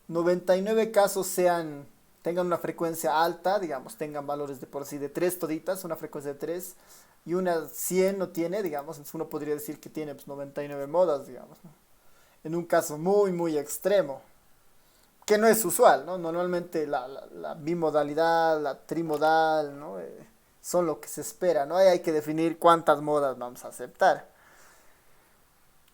99 casos tengan una frecuencia alta, digamos, tengan valores de por sí de 3 toditas, una frecuencia de 3, y una 100 no tiene, digamos, entonces uno podría decir que tiene pues, 99 modas, digamos, ¿no? En un caso muy, muy extremo, que no es usual, ¿no? Normalmente la bimodalidad, la trimodal, ¿no? Son lo que se espera, ¿no? Ahí hay que definir cuántas modas vamos a aceptar.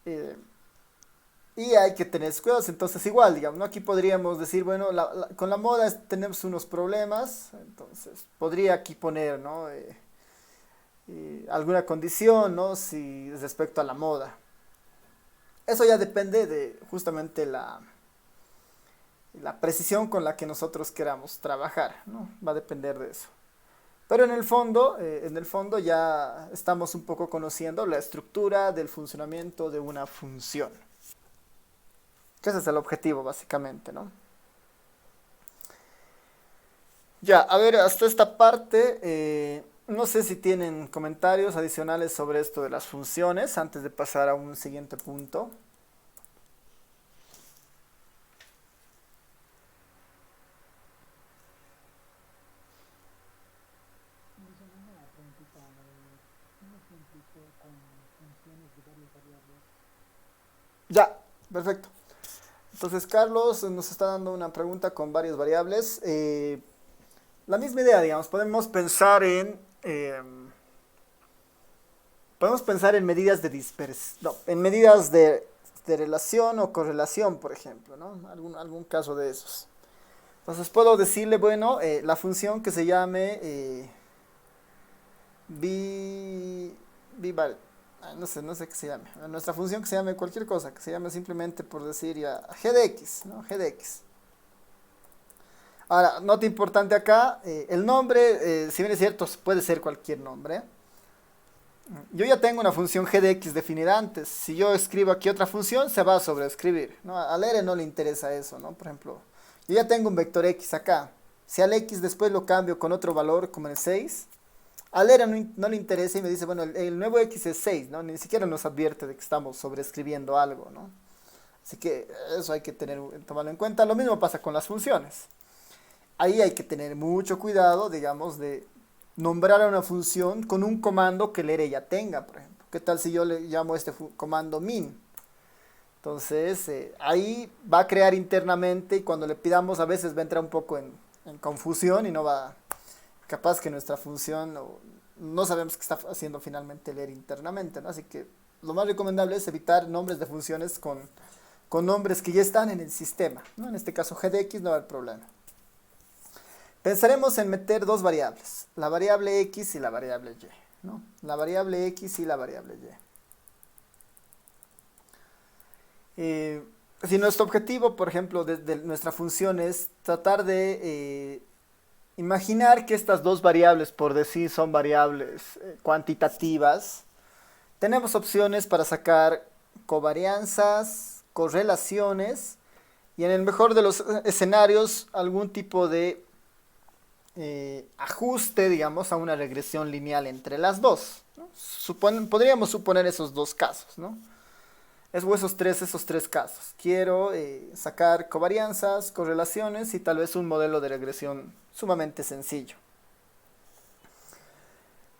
Y hay que tener cuidados, entonces igual, digamos, ¿no? Aquí podríamos decir, bueno, con la moda tenemos unos problemas, entonces podría aquí poner, ¿no? Alguna condición, ¿no? Si respecto a la moda. Eso ya depende de justamente la precisión con la que nosotros queramos trabajar, ¿no? Va a depender de eso. Pero en el fondo ya estamos un poco conociendo la estructura del funcionamiento de una función. Que ese es el objetivo, básicamente, ¿no? Ya, a ver, hasta esta parte, no sé si tienen comentarios adicionales sobre esto de las funciones antes de pasar a un siguiente punto. Ya, perfecto. Entonces, Carlos nos está dando una pregunta con varias variables. La misma idea, digamos, podemos pensar en medidas de dispersión, no, en medidas de relación o correlación, por ejemplo, ¿no? Algún caso de esos. Entonces puedo decirle, bueno, la función que se llame bi, bival- no sé qué se llame. Nuestra función que se llame cualquier cosa, que se llame simplemente por decir ya g de x, ¿no? G de x. Ahora, nota importante acá, el nombre, si bien es cierto, puede ser cualquier nombre. Yo ya tengo una función g de x definida antes. Si yo escribo aquí otra función, se va a sobreescribir, ¿no? Al R no le interesa eso, ¿no? Por ejemplo, yo ya tengo un vector x acá. Si al x después lo cambio con otro valor como el 6, al R no le interesa y me dice, bueno, el nuevo x es 6, ¿no? Ni siquiera nos advierte de que estamos sobreescribiendo algo, ¿no? Así que eso hay que tomarlo en cuenta. Lo mismo pasa con las funciones. Ahí hay que tener mucho cuidado, digamos, de nombrar a una función con un comando que el R ya tenga, por ejemplo. ¿Qué tal si yo le llamo este comando min? Entonces, ahí va a crear internamente y cuando le pidamos a veces va a entrar un poco en confusión y no va, capaz que nuestra función no sabemos qué está haciendo finalmente leer internamente, ¿no? Así que lo más recomendable es evitar nombres de funciones con nombres que ya están en el sistema, ¿no? En este caso g de x no va a haber problema. Pensaremos en meter dos variables, la variable x y la variable y, ¿no? La variable x y la variable y. Si nuestro objetivo, por ejemplo, de nuestra función es tratar de imaginar que estas dos variables, por decir, son variables cuantitativas, tenemos opciones para sacar covarianzas, correlaciones y en el mejor de los escenarios algún tipo de ajuste, digamos, a una regresión lineal entre las dos, ¿no? Podríamos suponer esos dos casos, ¿no? Esos tres casos. Quiero sacar covarianzas, correlaciones y tal vez un modelo de regresión sumamente sencillo.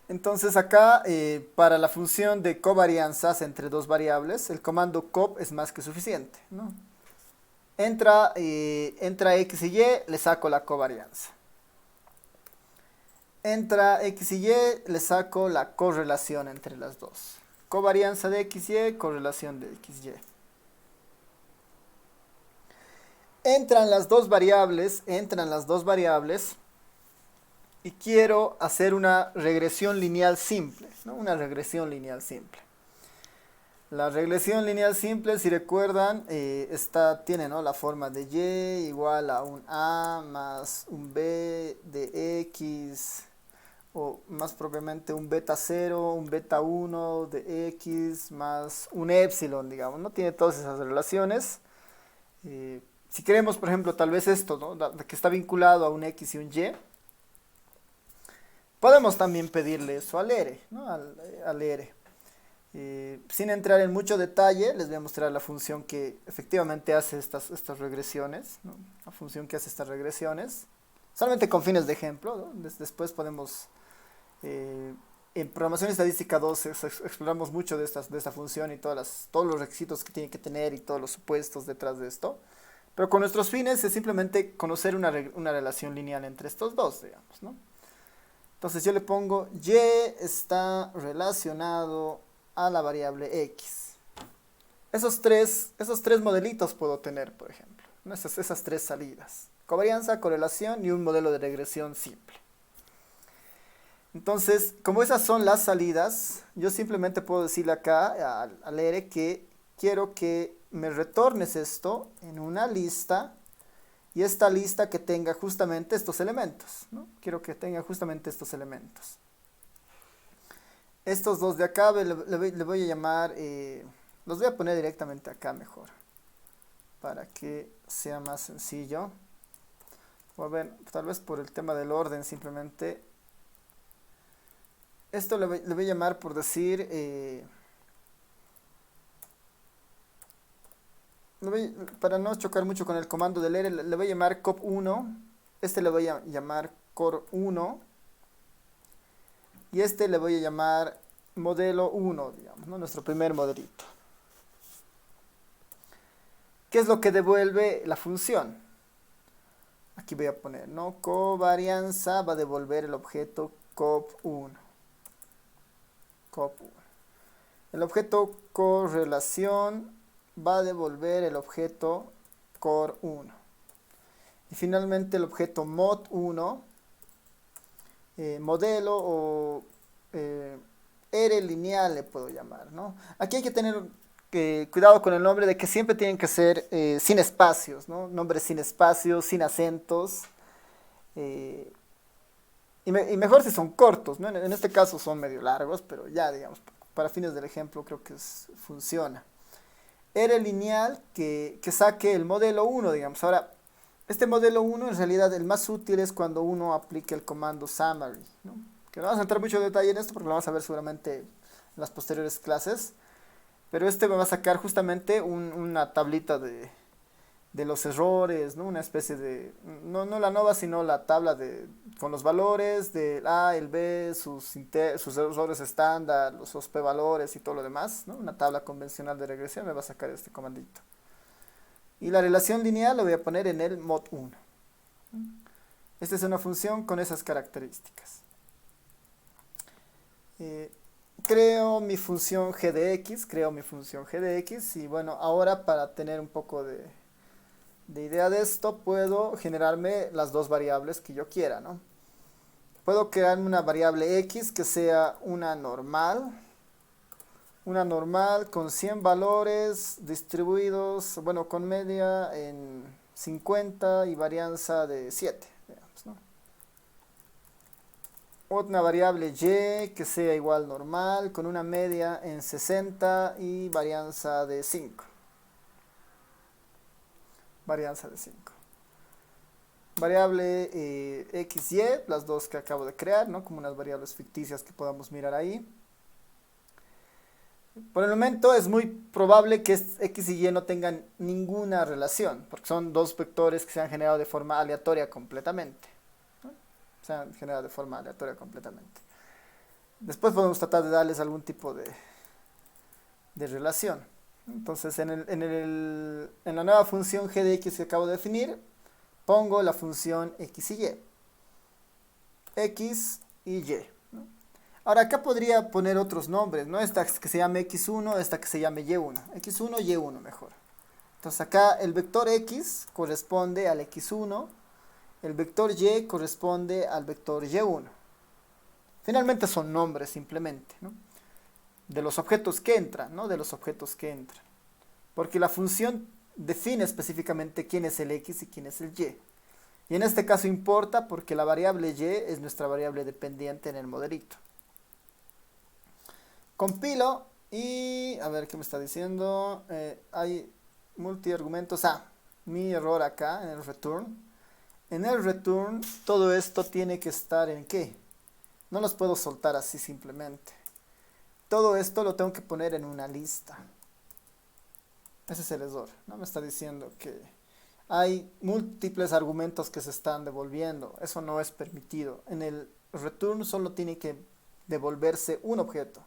Entonces acá, para la función de covarianzas entre dos variables, el comando cov es más que suficiente, ¿no? Entra x y y, le saco la covarianza. Entra x y y, le saco la correlación entre las dos. Covarianza de x y y, correlación de x y. Entran las dos variables y quiero hacer una regresión lineal simple, ¿no? Una regresión lineal simple. La regresión lineal simple, si recuerdan, tiene, ¿no?, la forma de y igual a un a más un b de x, o más propiamente un beta 0, un beta 1 de x más un epsilon, digamos, ¿no? Tiene todas esas relaciones. Si queremos, por ejemplo, tal vez esto, ¿no?, que está vinculado a un x y un y, podemos también pedirle eso al R, ¿no?, al R. Sin entrar en mucho detalle, les voy a mostrar la función que efectivamente hace estas regresiones, ¿no? La función que hace estas regresiones, solamente con fines de ejemplo, ¿no? Después podemos, en programación estadística 2 exploramos mucho de esta función y todos los requisitos que tiene que tener y todos los supuestos detrás de esto. Pero con nuestros fines es simplemente conocer una relación lineal entre estos dos, digamos, ¿no? Entonces yo le pongo y está relacionado a la variable x. Esos tres modelitos puedo tener, por ejemplo, ¿no? Esas tres salidas. Covarianza, correlación y un modelo de regresión simple. Entonces, como esas son las salidas, yo simplemente puedo decirle acá al R que quiero que me retornes esto en una lista y esta lista que tenga justamente estos elementos, ¿no? Quiero que tenga justamente estos elementos. Estos dos de acá le voy a llamar, los voy a poner directamente acá mejor. para que sea más sencillo. O a ver, tal vez por el tema del orden simplemente. Esto le voy a llamar por decir, para no chocar mucho con el comando del R, le voy a llamar cop1, este le voy a llamar core1 y este le voy a llamar modelo 1, digamos, ¿no? Nuestro primer modelito. ¿Qué es lo que devuelve la función? Aquí voy a poner, ¿no? Covarianza va a devolver el objeto cop1. Cop1. El objeto correlación va a devolver el objeto core1. Y finalmente el objeto mod1, modelo o R lineal le puedo llamar, ¿no? Aquí hay que tener cuidado con el nombre de que siempre tienen que ser sin espacios, ¿no? Nombres sin espacios, sin acentos. Y mejor si son cortos, ¿no? En este caso son medio largos, pero ya, digamos, para fines del ejemplo creo que funciona. R lineal que saque el modelo 1, digamos. Ahora, este modelo 1 en realidad el más útil es cuando uno aplique el comando summary, ¿no? Que no vamos a entrar mucho en detalle en esto porque lo vamos a ver seguramente en las posteriores clases. Pero este me va a sacar justamente una tablita de los errores, ¿no? Una especie de, no la nova, sino la tabla con los valores del A, el B, sus errores estándar, los p-valores y todo lo demás, ¿no? Una tabla convencional de regresión me va a sacar este comandito. Y la relación lineal lo voy a poner en el mod1. Esta es una función con esas características. Creo mi función g de x, y bueno, ahora para tener un poco de idea de esto, puedo generarme las dos variables que yo quiera, ¿no? Puedo crearme una variable x que sea una normal con 100 valores distribuidos, bueno, con media en 50 y varianza de 7, digamos, ¿no? Otra variable y que sea igual normal con una media en 60 y varianza de 5. Variable x, y, las dos que acabo de crear, ¿no? Como unas variables ficticias que podamos mirar ahí. Por el momento es muy probable que x y y no tengan ninguna relación, porque son dos vectores que se han generado de forma aleatoria completamente. Se han generado de forma aleatoria completamente. Después podemos tratar de darles algún tipo de relación. Entonces en la nueva función g de x que acabo de definir, pongo la función x y y. X y y, ¿no? Ahora acá podría poner otros nombres, ¿no? Esta que se llame x1, esta que se llame y1. x1, y1 mejor. Entonces acá el vector x corresponde al x1, el vector y corresponde al vector y1. Finalmente son nombres simplemente, ¿no? De los objetos que entran, ¿no? De los objetos que entran. Porque la función define específicamente quién es el x y quién es el y. Y en este caso importa porque la variable y es nuestra variable dependiente en el modelito. Compilo y a ver qué me está diciendo. Hay multiargumentos. Mi error acá en el return. En el return todo esto tiene que estar en ¿qué? No los puedo soltar así simplemente. Todo esto lo tengo que poner en una lista. Ese es el error, ¿no? Me está diciendo que hay múltiples argumentos que se están devolviendo. Eso no es permitido. En el return solo tiene que devolverse un objeto.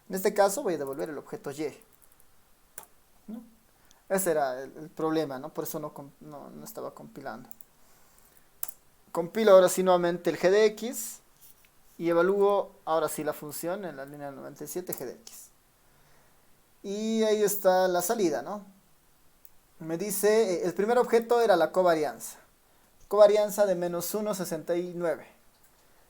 En este caso voy a devolver el objeto y, ¿no? Ese era el problema, ¿no? Por eso no estaba compilando. Compilo ahora sí nuevamente el g de x y evalúo ahora sí la función en la línea 97 g de x. Y ahí está la salida, ¿no? Me dice, el primer objeto era la covarianza. Covarianza de menos 1,69.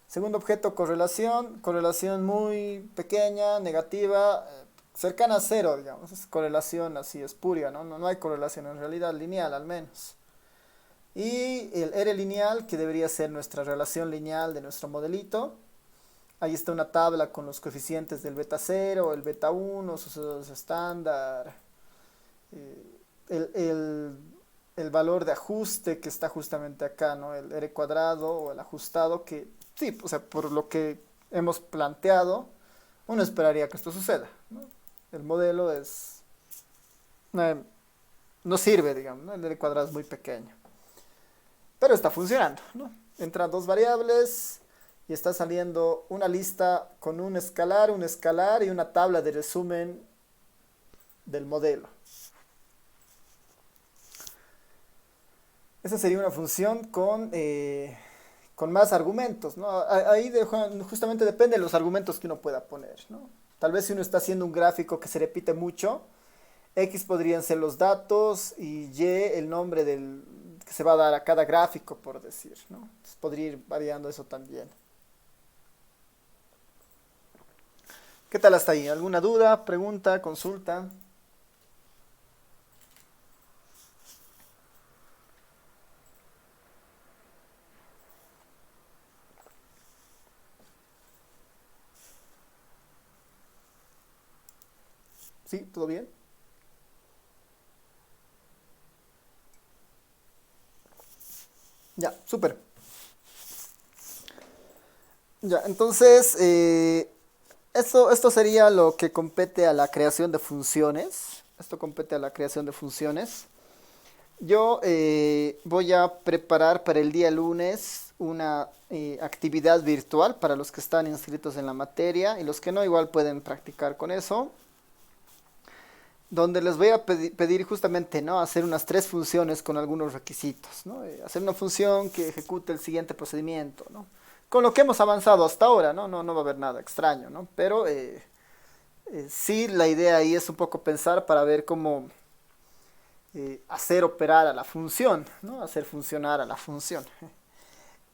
Segundo objeto, correlación. Correlación muy pequeña, negativa, cercana a 0, digamos. Es correlación así espuria, ¿no? No hay correlación en realidad, lineal al menos. Y el R lineal, que debería ser nuestra relación lineal de nuestro modelito. Ahí está una tabla con los coeficientes del beta 0, el beta 1, sus estándar, el, el, el valor de ajuste que está justamente acá, ¿no? El R cuadrado o el ajustado que, sí, o sea, por lo que hemos planteado, uno esperaría que esto suceda, ¿no? El modelo es, eh, no sirve, digamos, ¿no? El R cuadrado es muy pequeño, pero está funcionando, ¿no? Entran dos variables y está saliendo una lista con un escalar y una tabla de resumen del modelo. Esa sería una función con más argumentos, ¿no? Ahí justamente depende de los argumentos que uno pueda poner, ¿no? Tal vez si uno está haciendo un gráfico que se repite mucho, X podrían ser los datos y Y el nombre del, que se va a dar a cada gráfico, por decir, ¿no? Entonces podría ir variando eso también. ¿Qué tal hasta ahí? ¿Alguna duda, pregunta, consulta? ¿Sí? ¿Todo bien? Ya, súper. Ya, entonces, esto sería lo que compete a la creación de funciones. Esto compete a la creación de funciones. Yo voy a preparar para el día lunes una actividad virtual para los que están inscritos en la materia y los que no igual pueden practicar con eso, donde les voy a pedir justamente, ¿no? Hacer unas tres funciones con algunos requisitos, ¿no? Hacer una función que ejecute el siguiente procedimiento, ¿no? Con lo que hemos avanzado hasta ahora, ¿no? No va a haber nada extraño, ¿no? Pero sí, la idea ahí es un poco pensar para ver cómo hacer operar a la función, ¿no? Hacer funcionar a la función.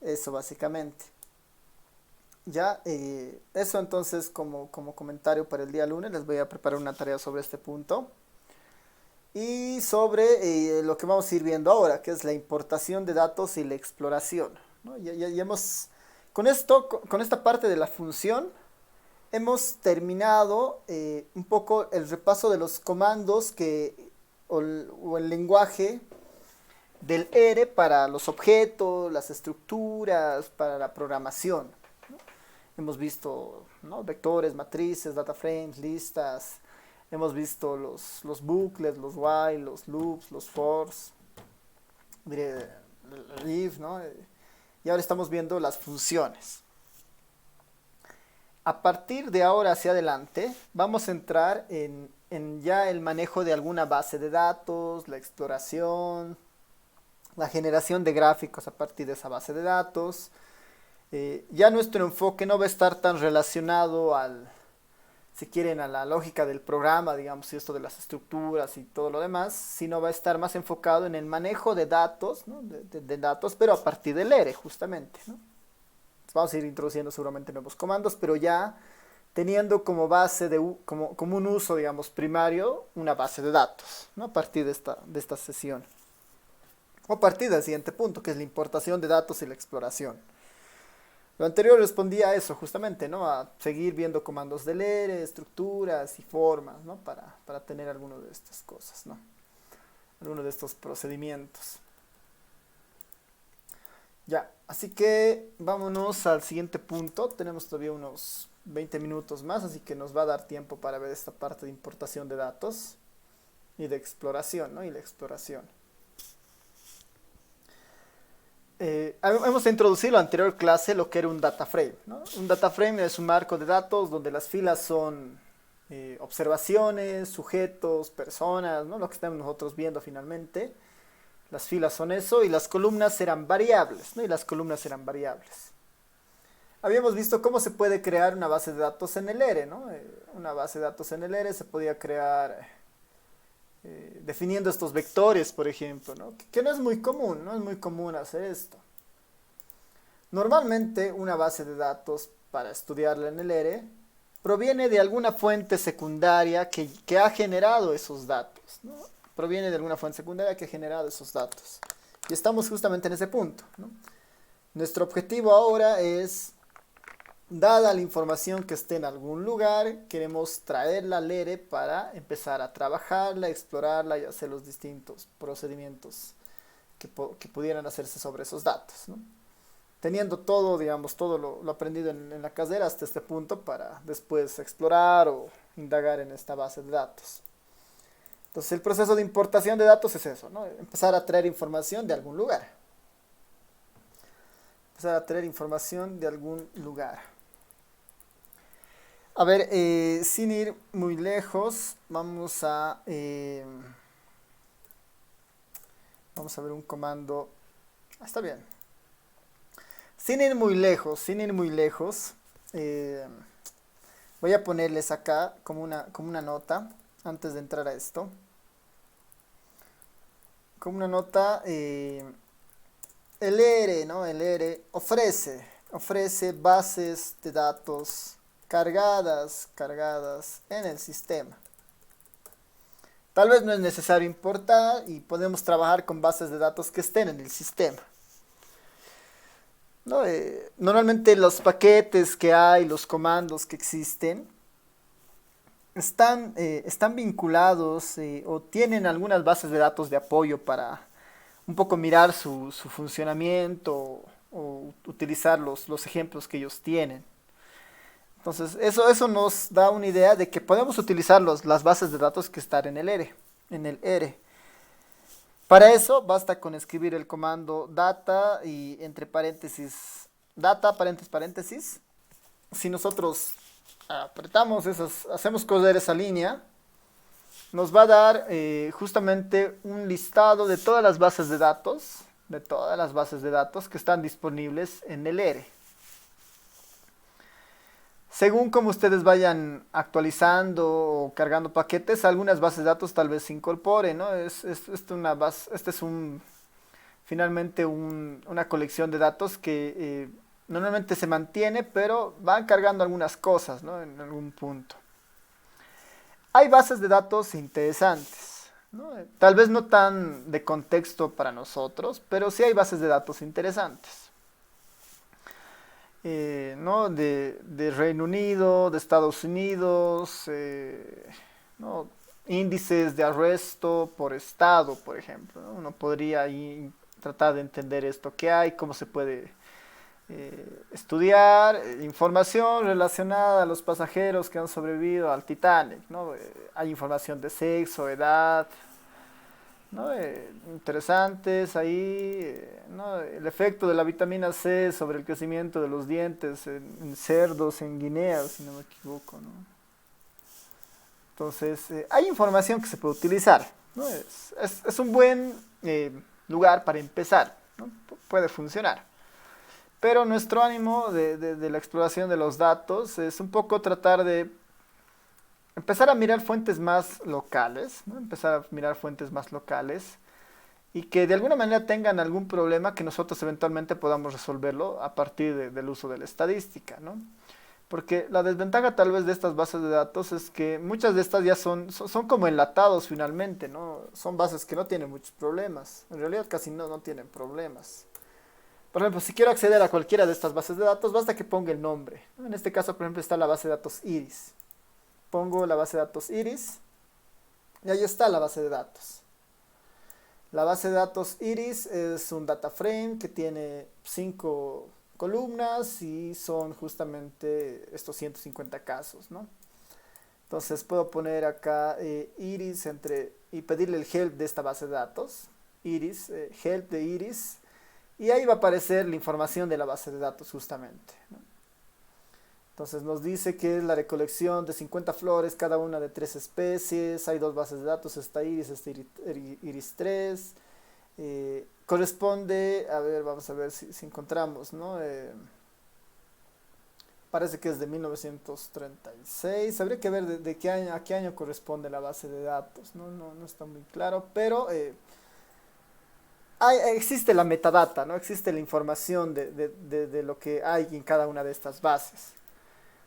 Eso básicamente. Ya, eso entonces como comentario para el día lunes, les voy a preparar una tarea sobre este punto. Y sobre lo que vamos a ir viendo ahora, que es la importación de datos y la exploración, ¿no? Ya hemos, con esto, con esta parte de la función, hemos terminado un poco el repaso de los comandos o el lenguaje del R para los objetos, las estructuras, para la programación. Hemos visto, ¿no? Vectores, matrices, data frames, listas. Hemos visto los bucles, los while, los loops, los fors, el if, ¿no? Y ahora estamos viendo las funciones. A partir de ahora hacia adelante, vamos a entrar en ya el manejo de alguna base de datos, la exploración, la generación de gráficos a partir de esa base de datos. Ya nuestro enfoque no va a estar tan relacionado si quieren, a la lógica del programa, digamos, y esto de las estructuras y todo lo demás, sino va a estar más enfocado en el manejo de datos, ¿no? De datos, pero a partir del R, justamente, ¿no? Vamos a ir introduciendo seguramente nuevos comandos, pero ya teniendo como base, como un uso, digamos, primario, una base de datos, ¿no? A partir de esta sesión. O a partir del siguiente punto, que es la importación de datos y la exploración. Lo anterior respondía a eso, justamente, ¿no? A seguir viendo comandos del R, estructuras y formas, ¿no? Para tener alguno de estas cosas, ¿no? Alguno de estos procedimientos. Ya, así que vámonos al siguiente punto. Tenemos todavía unos 20 minutos más, así que nos va a dar tiempo para ver esta parte de importación de datos y de exploración, ¿no? Y la exploración. Hemos introducido en la anterior clase lo que era un data frame, ¿no? Un data frame es un marco de datos donde las filas son observaciones, sujetos, personas, ¿no? Lo que estamos nosotros viendo finalmente. Las filas son eso y las columnas eran variables, ¿no? Y las columnas eran variables. Habíamos visto cómo se puede crear una base de datos en el R, ¿no? Una base de datos en el R se podía crear definiendo estos vectores, por ejemplo, ¿no? Que no es muy común, no es muy común hacer esto. Normalmente una base de datos para estudiarla en el R proviene de alguna fuente secundaria que ha generado esos datos, ¿no? Proviene de alguna fuente secundaria que ha generado esos datos. Y estamos justamente en ese punto, ¿no? Nuestro objetivo ahora es Dada la información que esté en algún lugar, queremos traerla al ERE para empezar a trabajarla, explorarla y hacer los distintos procedimientos que pudieran hacerse sobre esos datos, ¿no? Teniendo todo, digamos, todo lo aprendido en la carrera hasta este punto para después explorar o indagar en esta base de datos. Entonces el proceso de importación de datos es eso, ¿no? Empezar a traer información de algún lugar. Empezar a traer información de algún lugar. A ver, sin ir muy lejos, vamos a ver un comando. Está bien. Sin ir muy lejos, eh, voy a ponerles acá como una nota antes de entrar a esto. Como una nota, el ERE, ¿no? El ERE ofrece bases de datos cargadas en el sistema. Tal vez no es necesario importar y podemos trabajar con bases de datos que estén en el sistema. ¿No? Normalmente los paquetes que hay, los comandos que existen, están vinculados o tienen algunas bases de datos de apoyo para un poco mirar su funcionamiento o utilizar los ejemplos que ellos tienen. Entonces, eso nos da una idea de que podemos utilizar las bases de datos que están en el ERE, en el ERE. Para eso basta con escribir el comando data y entre paréntesis data, paréntesis. Si nosotros apretamos hacemos correr esa línea, nos va a dar justamente un listado de todas las bases de datos que están disponibles en el ERE. Según como ustedes vayan actualizando o cargando paquetes, algunas bases de datos tal vez se incorporen, ¿no? Finalmente una colección de datos que normalmente se mantiene, pero van cargando algunas cosas, ¿no? En algún punto. Hay bases de datos interesantes, ¿no? Tal vez no tan de contexto para nosotros, pero sí hay bases de datos interesantes. ¿No? De Reino Unido, de Estados Unidos, ¿no? Índices de arresto por estado, por ejemplo, ¿no? Uno podría ahí tratar de entender esto que hay, cómo se puede estudiar, información relacionada a los pasajeros que han sobrevivido al Titanic, ¿no? Hay información de sexo, edad, ¿no? Interesantes ahí, ¿no? El efecto de la vitamina C sobre el crecimiento de los dientes en cerdos en Guinea, si no me equivoco, ¿no? Entonces, hay información que se puede utilizar, ¿no? Es un buen lugar para empezar, ¿no? Puede funcionar. Pero nuestro ánimo de la exploración de los datos es un poco tratar de empezar a mirar fuentes más locales, ¿no? Empezar a mirar fuentes más locales y que de alguna manera tengan algún problema que nosotros eventualmente podamos resolverlo a partir del uso de la estadística, ¿no? Porque la desventaja tal vez de estas bases de datos es que muchas de estas ya son como enlatados finalmente, ¿no? Son bases que no tienen muchos problemas, en realidad casi no tienen problemas. Por ejemplo, si quiero acceder a cualquiera de estas bases de datos, basta que ponga el nombre, ¿no? En este caso, por ejemplo, está la base de datos Iris. Pongo la base de datos Iris y ahí está la base de datos. La base de datos Iris es un data frame que tiene 5 columnas y son justamente estos 150 casos, ¿no? Entonces puedo poner acá Iris y pedirle el help de esta base de datos. Iris, help de Iris. Y ahí va a aparecer la información de la base de datos justamente, ¿no? Entonces nos dice que es la recolección de 50 flores, cada una de 3 especies. Hay dos bases de datos, esta Iris, esta Iris 3. Corresponde, a ver, vamos a ver si encontramos, ¿no? Parece que es de 1936. Habría que ver de qué año, a qué año corresponde la base de datos, ¿no? No está muy claro, pero existe la metadata, ¿no? Existe la información de lo que hay en cada una de estas bases.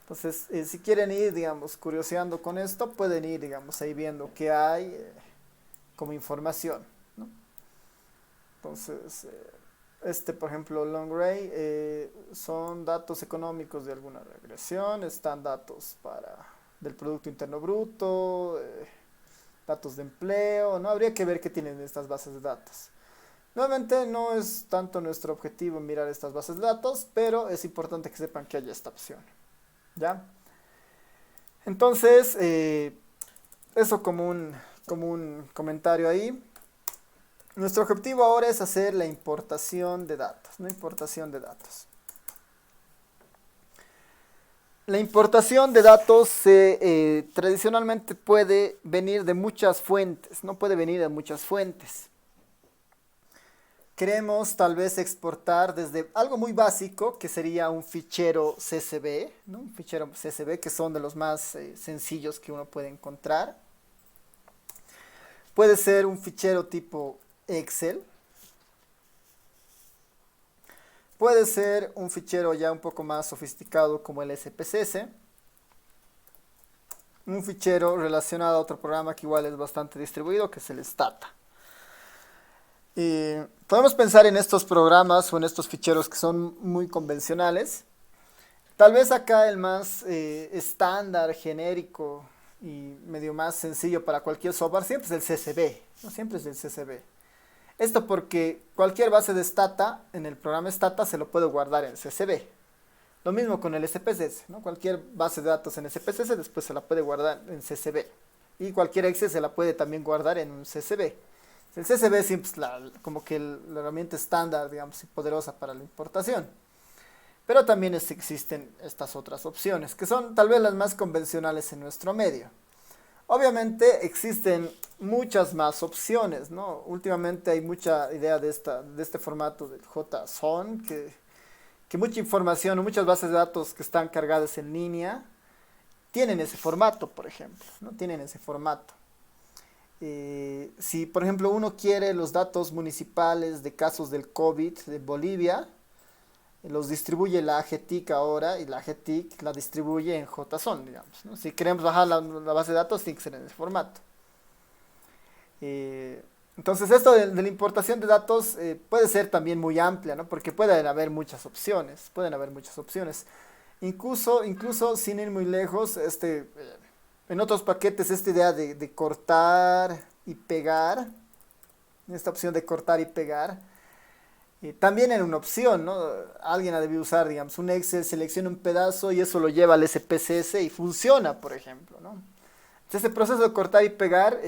Entonces, si quieren ir, digamos, curioseando con esto, pueden ir, digamos, ahí viendo qué hay como información, ¿no? Entonces, Por ejemplo, long array, son datos económicos de alguna regresión, están datos del Producto Interno Bruto, datos de empleo, ¿no? Habría que ver qué tienen estas bases de datos. Nuevamente, no es tanto nuestro objetivo mirar estas bases de datos, pero es importante que sepan que hay esta opción, ¿ya? Entonces, eso como un comentario ahí. Nuestro objetivo ahora es hacer la importación de datos, ¿no? Importación de datos. La importación de datos tradicionalmente puede venir de muchas fuentes, no puede venir de muchas fuentes. Queremos tal vez exportar desde algo muy básico, que sería un fichero CSV, ¿no? Un fichero CSV, que son de los más sencillos que uno puede encontrar. Puede ser un fichero tipo Excel. Puede ser un fichero ya un poco más sofisticado como el SPSS. Un fichero relacionado a otro programa que igual es bastante distribuido, que es el Stata. Podemos pensar en estos programas o en estos ficheros que son muy convencionales. Tal vez acá el más estándar, genérico y medio más sencillo para cualquier software siempre es el CSV, ¿no? Siempre es el CSV. Esto porque cualquier base de Stata, en el programa Stata se lo puede guardar en CSV. Lo mismo con el SPSS, ¿no? Cualquier base de datos en SPSS después se la puede guardar en CSV. Y cualquier Excel se la puede también guardar en un CSV. El CSV siempre es como que la herramienta estándar, digamos, y poderosa para la importación. Pero también existen estas otras opciones, que son tal vez las más convencionales en nuestro medio. Obviamente existen muchas más opciones, ¿no? Últimamente hay mucha idea de este formato del JSON, que mucha información o muchas bases de datos que están cargadas en línea tienen ese formato, por ejemplo, ¿no? Tienen ese formato. Si, por ejemplo, uno quiere los datos municipales de casos del COVID de Bolivia, los distribuye la AGTIC ahora y la AGTIC la distribuye en JSON, digamos, ¿no? Si queremos bajar la base de datos, tiene que ser en ese formato. Entonces, esto de la importación de datos puede ser también muy amplia, ¿no? Porque pueden haber muchas opciones, Incluso sin ir muy lejos, en otros paquetes esta idea de cortar y pegar, esta opción de cortar y pegar, también era una opción, ¿no? Alguien ha debido usar, digamos, un Excel, selecciona un pedazo y eso lo lleva al SPSS y funciona, por ejemplo, ¿no? Entonces, este proceso de cortar y pegar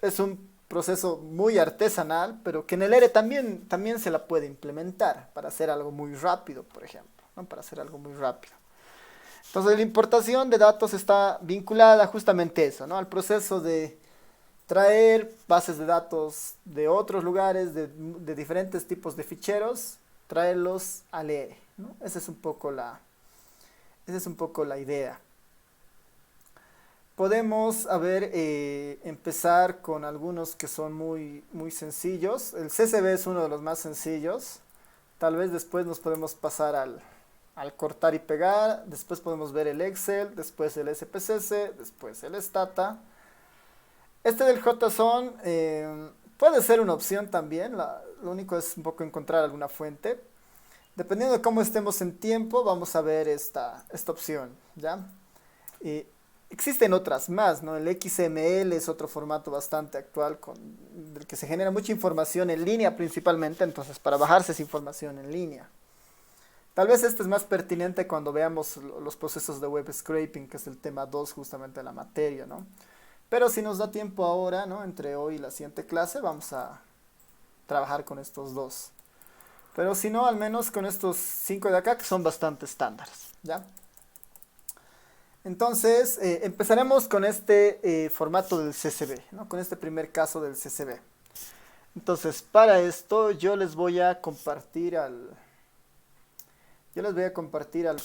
es un proceso muy artesanal, pero que en el ERE también se la puede implementar para hacer algo muy rápido, por ejemplo, ¿no? Para hacer algo muy rápido. Entonces, la importación de datos está vinculada justamente a eso, ¿no? Al proceso de traer bases de datos de otros lugares, de diferentes tipos de ficheros, traerlos al ERE, ¿no? Esa es un poco la idea. Podemos, empezar con algunos que son muy sencillos. El CSV es uno de los más sencillos. Tal vez después nos podemos pasar al cortar y pegar. Después podemos ver el Excel, después el SPSS, después el Stata. Este del JSON puede ser una opción también. Lo único es un poco encontrar alguna fuente. Dependiendo de cómo estemos en tiempo, vamos a ver esta opción, ¿ya? Existen otras más, ¿no? El XML es otro formato bastante actual del que se genera mucha información en línea principalmente, entonces para bajarse esa información en línea. Tal vez este es más pertinente cuando veamos los procesos de web scraping, que es el tema 2 justamente de la materia, ¿no? Pero si nos da tiempo ahora, ¿no? Entre hoy y la siguiente clase vamos a trabajar con estos dos. Pero si no, al menos con estos 5 de acá que son bastante estándares, ¿ya? Entonces, empezaremos con este formato del CSV, ¿no? Con este primer caso del CSV. Entonces, para esto yo les voy a compartir al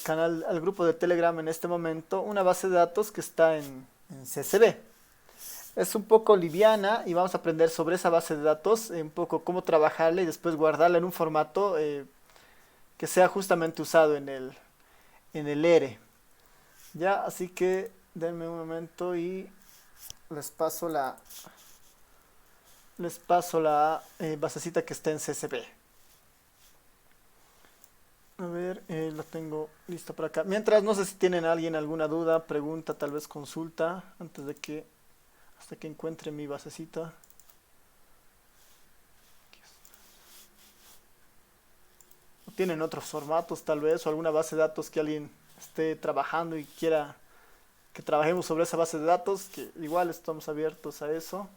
canal, al grupo de Telegram en este momento, una base de datos que está en CSV. Es un poco liviana y vamos a aprender sobre esa base de datos, un poco cómo trabajarla y después guardarla en un formato que sea justamente usado en el ERE. Ya, así que denme un momento y les paso la basecita que está en CSV. A ver, lo tengo listo por acá. Mientras, no sé si tienen alguien alguna duda, pregunta, tal vez consulta, antes de que, hasta que encuentre mi basecita. ¿O tienen otros formatos tal vez, o alguna base de datos que alguien esté trabajando y quiera que trabajemos sobre esa base de datos? Que igual estamos abiertos a eso.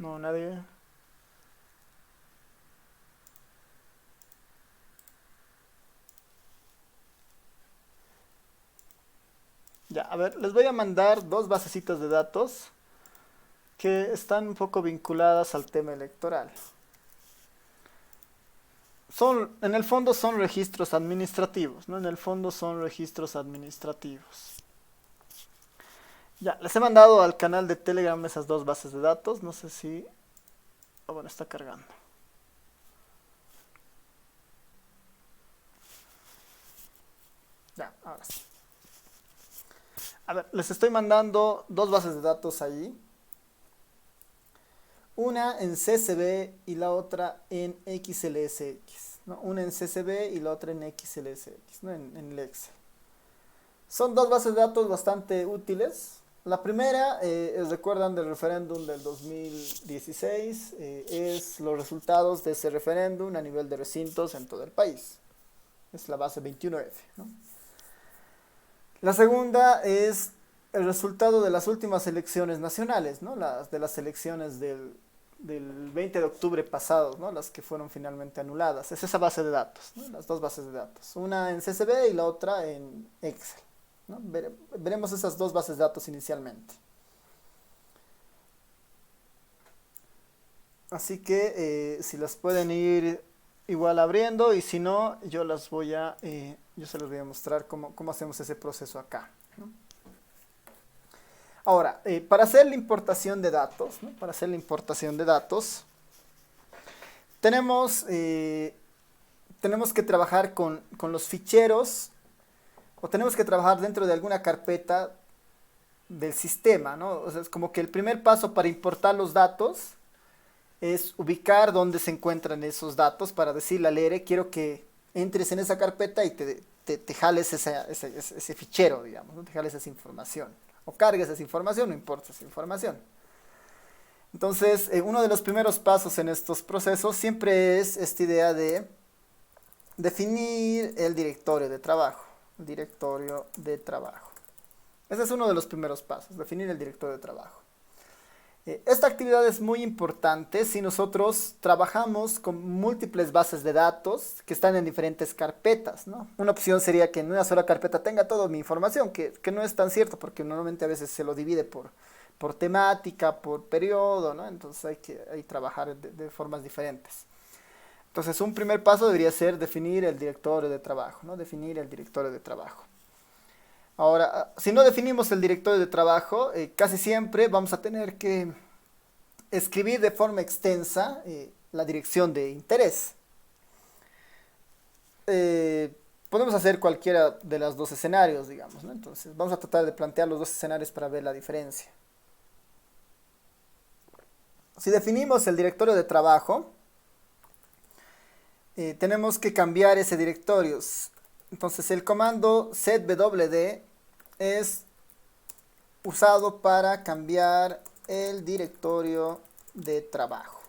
No, nadie. Ya, a ver, les voy a mandar dos basecitas de datos que están un poco vinculadas al tema electoral. En el fondo son registros administrativos, ¿no? En el fondo son registros administrativos. Ya, les he mandado al canal de Telegram esas dos bases de datos. No sé si... Oh, bueno, está cargando. Ya, ahora sí. A ver, les estoy mandando dos bases de datos ahí. Una en CSV y la otra en XLSX, ¿no? Una en CSV y la otra en XLSX, ¿no? En el Excel. Son dos bases de datos bastante útiles. La primera, recuerdan del referéndum del 2016, es los resultados de ese referéndum a nivel de recintos en todo el país. Es la base 21F, ¿no? La segunda es el resultado de las últimas elecciones nacionales, ¿no? De las elecciones del 20 de octubre pasado, ¿no? Las que fueron finalmente anuladas. Es esa base de datos, ¿no? Las dos bases de datos. Una en CSV y la otra en Excel, ¿no? Veremos esas dos bases de datos inicialmente. Así que si las pueden ir igual abriendo, y si no, yo se los voy a mostrar cómo hacemos ese proceso acá, ¿no? Ahora, para hacer la importación de datos, ¿no? Para hacer la importación de datos, tenemos, tenemos que trabajar con los ficheros, o tenemos que trabajar dentro de alguna carpeta del sistema, ¿no? O sea, es como que el primer paso para importar los datos es ubicar dónde se encuentran esos datos para decirle al ERE, quiero que entres en esa carpeta y te jales ese fichero, digamos, ¿no? Te jales esa información. O cargues esa información, no importa esa información. Entonces, uno de los primeros pasos en estos procesos siempre es esta idea de definir el directorio de trabajo. El directorio de trabajo. Ese es uno de los primeros pasos, definir el directorio de trabajo. Esta actividad es muy importante si nosotros trabajamos con múltiples bases de datos que están en diferentes carpetas, ¿no? Una opción sería que en una sola carpeta tenga toda mi información, que no es tan cierto porque normalmente a veces se lo divide por temática, por periodo, ¿no? Entonces hay que trabajar de formas diferentes. Entonces un primer paso debería ser definir el directorio de trabajo, ¿no? Definir el directorio de trabajo. Ahora, si no definimos el directorio de trabajo, casi siempre vamos a tener que escribir de forma extensa la dirección de interés. Podemos hacer cualquiera de los dos escenarios, digamos, ¿no? Entonces, vamos a tratar de plantear los dos escenarios para ver la diferencia. Si definimos el directorio de trabajo, tenemos que cambiar ese directorio. Entonces, el comando setwd es usado para cambiar el directorio de trabajo.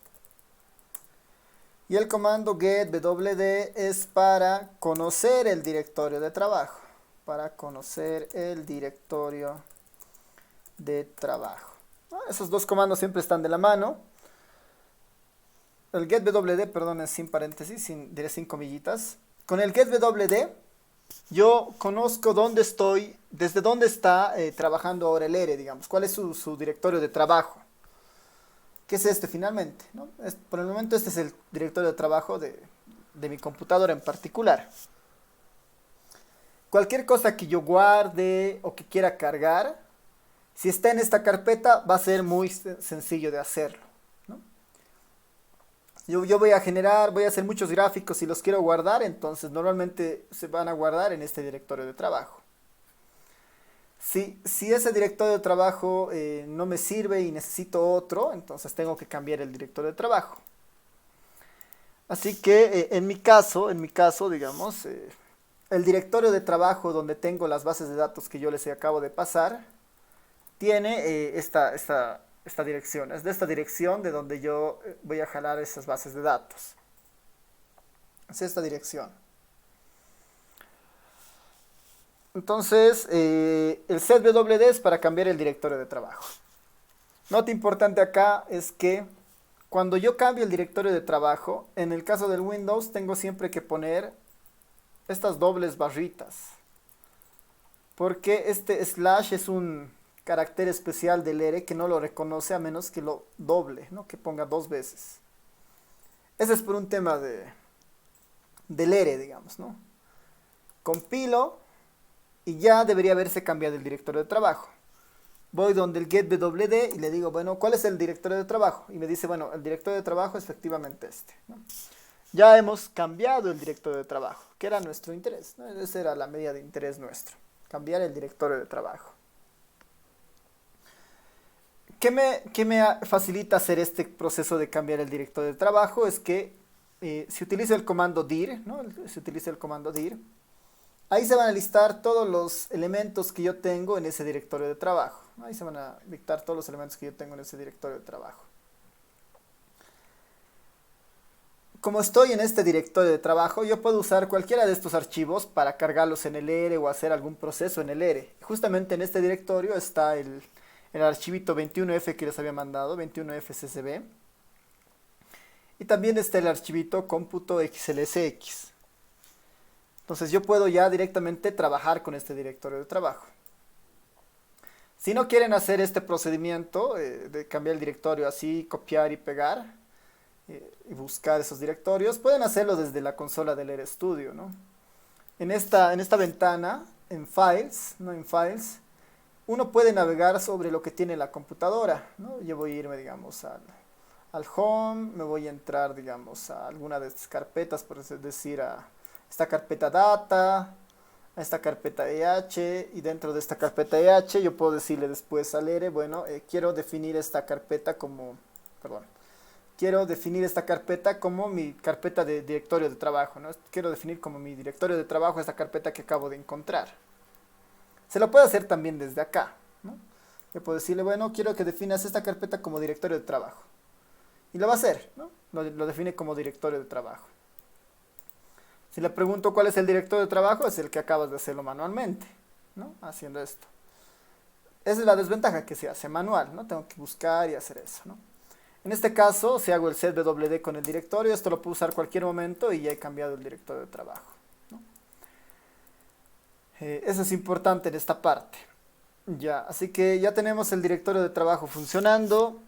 Y el comando getwd es para conocer el directorio de trabajo. Para conocer el directorio de trabajo. Esos dos comandos siempre están de la mano. El getwd, perdón, es sin paréntesis, diré sin comillitas. Con el getwd yo conozco dónde estoy, desde dónde está trabajando ahora el ERE, digamos, cuál es su directorio de trabajo. ¿Qué es este finalmente? ¿No? Por el momento este es el directorio de trabajo de mi computadora en particular. Cualquier cosa que yo guarde o que quiera cargar, si está en esta carpeta va a ser muy sencillo de hacerlo, ¿no? Yo voy a hacer muchos gráficos y los quiero guardar, entonces normalmente se van a guardar en este directorio de trabajo. Si ese directorio de trabajo no me sirve y necesito otro, entonces tengo que cambiar el directorio de trabajo. Así que en mi caso, digamos, el directorio de trabajo donde tengo las bases de datos que yo les acabo de pasar, tiene esta dirección. Es de esta dirección de donde yo voy a jalar esas bases de datos. Es esta dirección. Entonces, el setwd es para cambiar el directorio de trabajo. Nota importante acá es que cuando yo cambio el directorio de trabajo, en el caso del Windows tengo siempre que poner estas dobles barritas. Porque este slash es un carácter especial del ERE que no lo reconoce a menos que lo doble, ¿no? Que ponga dos veces. Ese es por un tema del ERE, digamos, ¿no? Compilo y ya debería haberse cambiado el directorio de trabajo. Voy donde el getwd y le digo, bueno, ¿cuál es el directorio de trabajo? Y me dice, bueno, el directorio de trabajo es efectivamente este, ¿no? Ya hemos cambiado el directorio de trabajo, que era nuestro interés, ¿no? Esa era la medida de interés nuestro, cambiar el directorio de trabajo. ¿Qué me facilita hacer este proceso de cambiar el directorio de trabajo? Es que si utilizo el comando dir, ¿no? Si utilizo el comando dir, ahí se van a listar todos los elementos que yo tengo en ese directorio de trabajo. Ahí se van a dictar todos los elementos que yo tengo en ese directorio de trabajo. Como estoy en este directorio de trabajo, yo puedo usar cualquiera de estos archivos para cargarlos en el ERE o hacer algún proceso en el ERE. Justamente en este directorio está el archivito 21F que les había mandado, 21FCCB. Y también está el archivito cómputo XLSX. Entonces yo puedo ya directamente trabajar con este directorio de trabajo. Si no quieren hacer este procedimiento de cambiar el directorio así, copiar y pegar y buscar esos directorios, pueden hacerlo desde la consola del RStudio, ¿no? En esta ventana, en Files, ¿no? En Files, uno puede navegar sobre lo que tiene la computadora, ¿no? Yo voy a irme, digamos, al Home, me voy a entrar, digamos, a alguna de estas carpetas, por decir, a esta carpeta Data, a esta carpeta EH, y dentro de esta carpeta EH yo puedo decirle después al ERE, bueno, quiero definir esta carpeta como, perdón, quiero definir esta carpeta como mi carpeta de directorio de trabajo, ¿no? Quiero definir como mi directorio de trabajo esta carpeta que acabo de encontrar. Se lo puede hacer también desde acá, ¿no? Yo puedo decirle, bueno, quiero que definas esta carpeta como directorio de trabajo. Y lo va a hacer, ¿no? Lo define como directorio de trabajo. Si le pregunto cuál es el directorio de trabajo, es el que acabas de hacerlo manualmente, ¿no? Haciendo esto. Esa es la desventaja, que se hace manual, ¿no? Tengo que buscar y hacer eso, ¿no? En este caso, si hago el setwd con el directorio, esto lo puedo usar cualquier momento y ya he cambiado el directorio de trabajo, ¿no? Eso es importante en esta parte. Ya, así que ya tenemos el directorio de trabajo funcionando,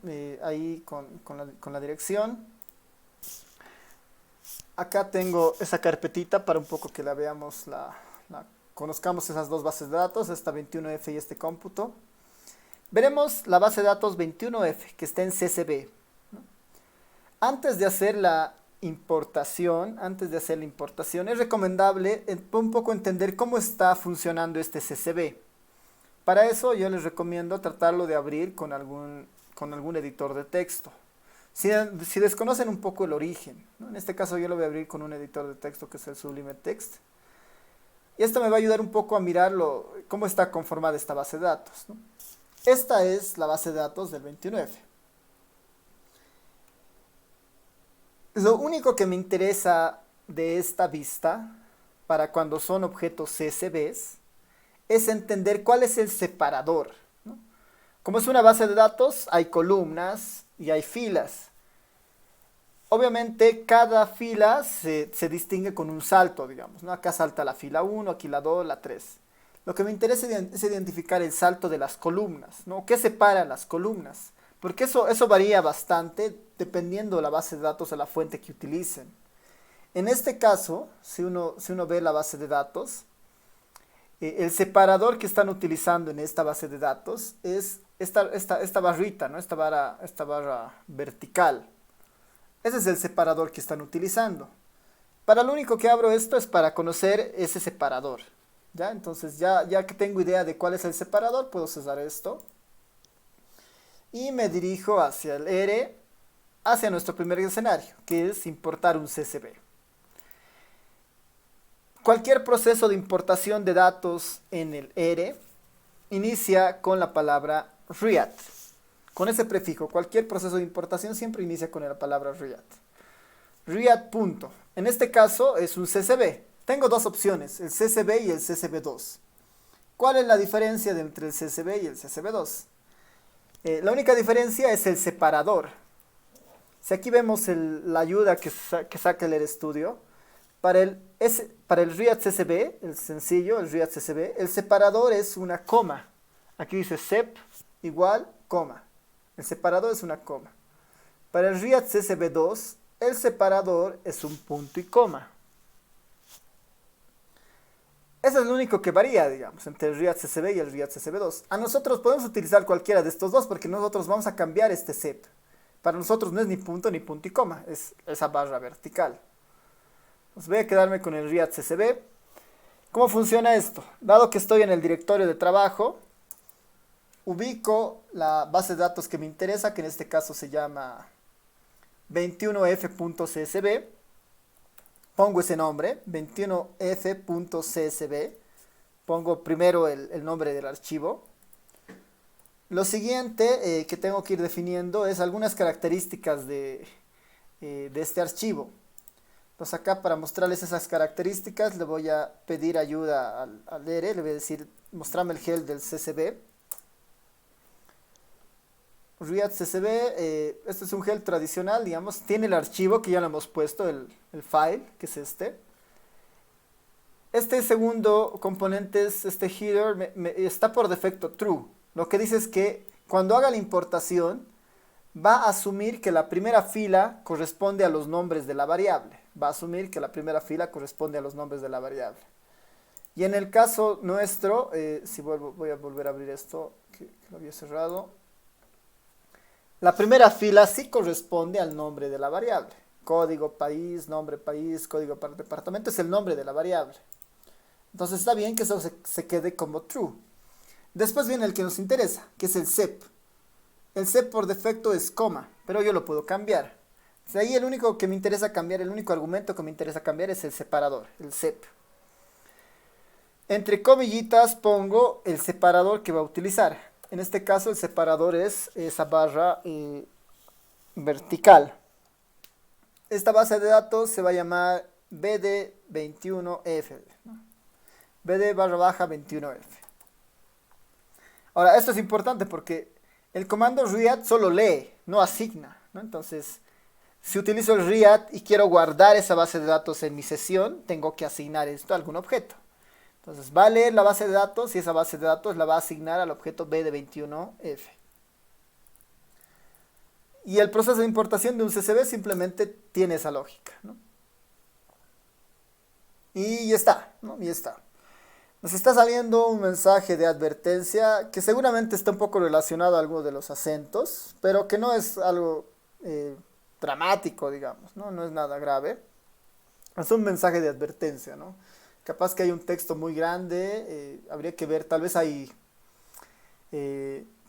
ahí con la dirección. Acá tengo esa carpetita para un poco que la veamos, conozcamos esas dos bases de datos, esta 21F y este cómputo. Veremos la base de datos 21F que está en CCB, ¿no? Antes de hacer la importación, es recomendable un poco entender cómo está funcionando este CCB. Para eso yo les recomiendo tratarlo de abrir con algún editor de texto. Si desconocen un poco el origen, ¿no? En este caso yo lo voy a abrir con un editor de texto que es el Sublime Text. Y esto me va a ayudar un poco a mirar cómo está conformada esta base de datos, ¿no? Esta es la base de datos del 21F. Lo único que me interesa de esta vista, para cuando son objetos CSVs, es entender cuál es el separador, ¿no? Como es una base de datos, hay columnas y hay filas. Obviamente cada fila se distingue con un salto, digamos, ¿no? Acá salta la fila 1, aquí la 2, la 3. Lo que me interesa es identificar el salto de las columnas, ¿no? ¿Qué separa las columnas? Porque eso varía bastante dependiendo de la base de datos o la fuente que utilicen. En este caso, si uno ve la base de datos, el separador que están utilizando en esta base de datos es esta barrita, ¿no? Esta barra vertical. Ese es el separador que están utilizando. Para lo único que abro esto es para conocer ese separador. ¿Ya? Entonces ya que tengo idea de cuál es el separador, puedo cesar esto. Y me dirijo hacia el ERE, hacia nuestro primer escenario, que es importar un CSV. Cualquier proceso de importación de datos en el ERE inicia con la palabra READ. Con ese prefijo, cualquier proceso de importación siempre inicia con la palabra READ. READ punto. En este caso es un CSV. Tengo dos opciones, el CSV y el CSV2. ¿Cuál es la diferencia entre el CSV y el CSV2? La única diferencia es el separador. Si aquí vemos la ayuda que saca el RStudio, para el READ CSV, el sencillo, el READ CSV, el separador es una coma. Aquí dice sep igual coma. El separador es una coma. Para el READ CSV2, el separador es un punto y coma. Eso es lo único que varía, digamos, entre el READ CSV y el READ CSV2. A nosotros podemos utilizar cualquiera de estos dos porque nosotros vamos a cambiar este sep. Para nosotros no es ni punto y coma, es esa barra vertical. Pues voy a quedarme con el READ CSV. ¿Cómo funciona esto? Dado que estoy en el directorio de trabajo, ubico la base de datos que me interesa, que en este caso se llama 21f.csv. Pongo ese nombre, 21f.csv. Pongo primero el nombre del archivo. Lo siguiente que tengo que ir definiendo es algunas características de este archivo. Entonces acá para mostrarles esas características le voy a pedir ayuda al ERE, le voy a decir, mostrame el gel del CSV. READ CSV, este es un gel tradicional, digamos, tiene el archivo que ya lo hemos puesto, el file, que es este. Este segundo componente, este header, está por defecto true. Lo que dice es que cuando haga la importación, va a asumir que la primera fila corresponde a los nombres de la variable. Va a asumir que la primera fila corresponde a los nombres de la variable. Y en el caso nuestro, voy a volver a abrir esto, que lo había cerrado. La primera fila sí corresponde al nombre de la variable. Código país, nombre país, código para departamento es el nombre de la variable. Entonces está bien que eso se quede como true. Después viene el que nos interesa, que es el sep. El sep por defecto es coma, pero yo lo puedo cambiar. De ahí el único que me interesa cambiar, el único argumento que me interesa cambiar es el separador, el sep. Entre comillitas pongo el separador que va a utilizar. En este caso el separador es esa barra vertical. Esta base de datos se va a llamar bd21f. ¿no? bd barra baja 21f. Ahora, esto es importante porque el comando read solo lee, no asigna, ¿no? Entonces, si utilizo el read y quiero guardar esa base de datos en mi sesión, tengo que asignar esto a algún objeto. Entonces, va a leer la base de datos y esa base de datos la va a asignar al objeto bd21f. Y el proceso de importación de un CSV simplemente tiene esa lógica, ¿no? Y ya está, ¿no? Y ya está. Nos está saliendo un mensaje de advertencia que seguramente está un poco relacionado a alguno de los acentos, pero que no es algo dramático, digamos, ¿no? No es nada grave. Es un mensaje de advertencia, ¿no? Capaz que hay un texto muy grande, habría que ver, tal vez hay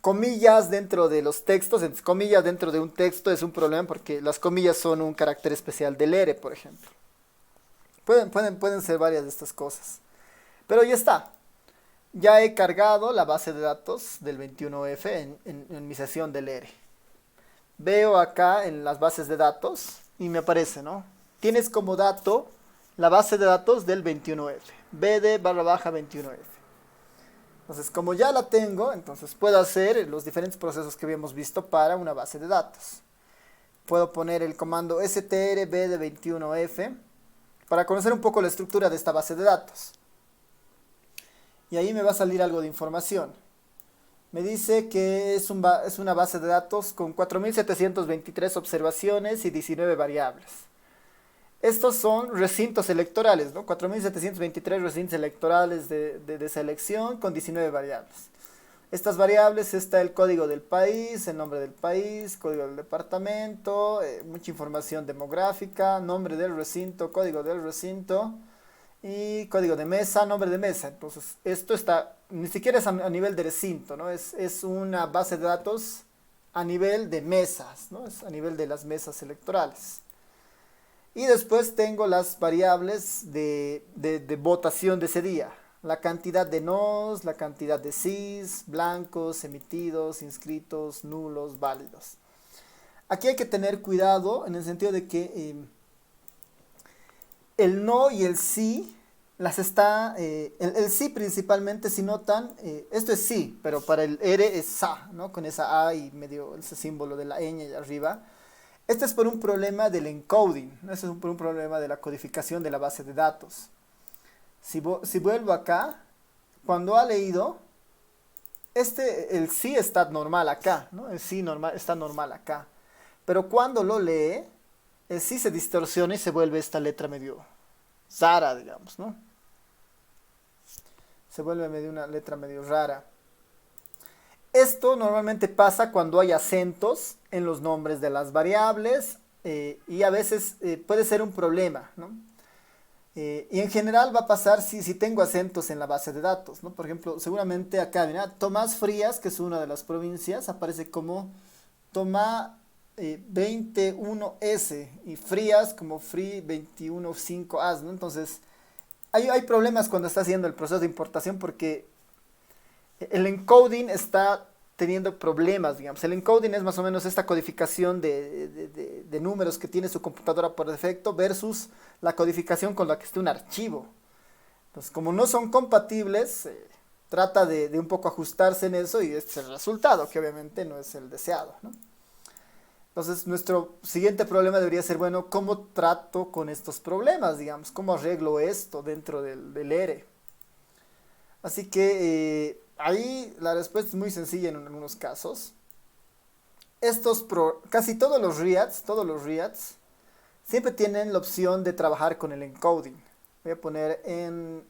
comillas dentro de los textos, comillas dentro de un texto es un problema porque las comillas son un carácter especial del ERE, por ejemplo. Pueden ser varias de estas cosas. Pero ya está. Ya he cargado la base de datos del 21F en mi sesión del ERE. Veo acá en las bases de datos y me aparece, ¿no? Tienes como dato la base de datos del 21F. bd barra baja 21F. Entonces, como ya la tengo, entonces puedo hacer los diferentes procesos que habíamos visto para una base de datos. Puedo poner el comando str bd21f para conocer un poco la estructura de esta base de datos. Y ahí me va a salir algo de información. Me dice que es una base de datos con 4.723 observaciones y 19 variables. Estos son recintos electorales, ¿no? 4.723 recintos electorales de selección con 19 variables. Estas variables está el código del país, el nombre del país, código del departamento, mucha información demográfica, nombre del recinto, código del recinto y código de mesa, nombre de mesa. Entonces, esto está, ni siquiera es a nivel de recinto, ¿no? Es una base de datos a nivel de mesas, ¿no? Es a nivel de las mesas electorales. Y después tengo las variables de votación de ese día. La cantidad de nos, la cantidad de sís, blancos, emitidos, inscritos, nulos, válidos. Aquí hay que tener cuidado en el sentido de que el no y el sí las está, el sí principalmente si notan, esto es sí, pero para el R es sa, ¿no? Con esa A y medio ese símbolo de la ñ y arriba. Este es por un problema del encoding, ¿no? Este es por un problema de la codificación de la base de datos. Si vuelvo acá, cuando ha leído, el sí está normal acá, ¿no? El sí normal, está normal acá. Pero cuando lo lee, el sí se distorsiona y se vuelve esta letra medio rara, digamos, ¿no? Se vuelve medio una letra medio rara. Esto normalmente pasa cuando hay acentos en los nombres de las variables y a veces puede ser un problema, ¿no? Y en general va a pasar si tengo acentos en la base de datos, ¿no? Por ejemplo, seguramente acá, mira, Tomás Frías, que es una de las provincias, aparece como Tomá 21S y Frías como Free 215As, ¿no? Entonces, hay problemas cuando está haciendo el proceso de importación porque el encoding está teniendo problemas, digamos. El encoding es más o menos esta codificación de números que tiene su computadora por defecto versus la codificación con la que esté un archivo. Entonces, como no son compatibles, trata de un poco ajustarse en eso y este es el resultado, que obviamente no es el deseado, ¿no? Entonces, nuestro siguiente problema debería ser, bueno, ¿cómo trato con estos problemas, digamos? ¿Cómo arreglo esto dentro del ERE? Así que ahí la respuesta es muy sencilla en algunos casos. Casi todos los RIADs, siempre tienen la opción de trabajar con el encoding. Voy a poner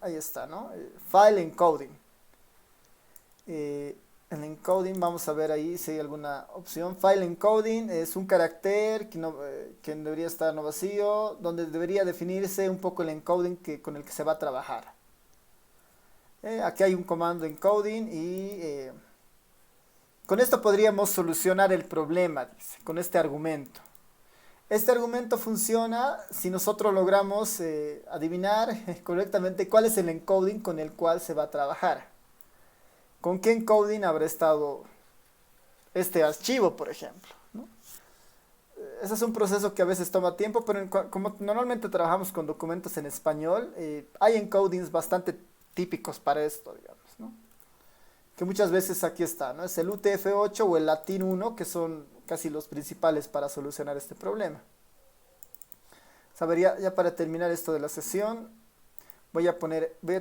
ahí está, ¿no? File encoding. El encoding, vamos a ver ahí si hay alguna opción. File encoding es un carácter que debería estar no vacío, donde debería definirse un poco el encoding con el que se va a trabajar. Aquí hay un comando encoding y con esto podríamos solucionar el problema, dice, con este argumento. Este argumento funciona si nosotros logramos adivinar correctamente cuál es el encoding con el cual se va a trabajar. ¿Con qué encoding habrá estado este archivo, por ejemplo, ¿no? Ese es un proceso que a veces toma tiempo, pero como normalmente trabajamos con documentos en español, hay encodings bastante típicos para esto, digamos, ¿no? Que muchas veces aquí está, ¿no? Es el UTF-8 o el Latin 1, que son casi los principales para solucionar este problema. Saber ya para terminar esto de la sesión, voy a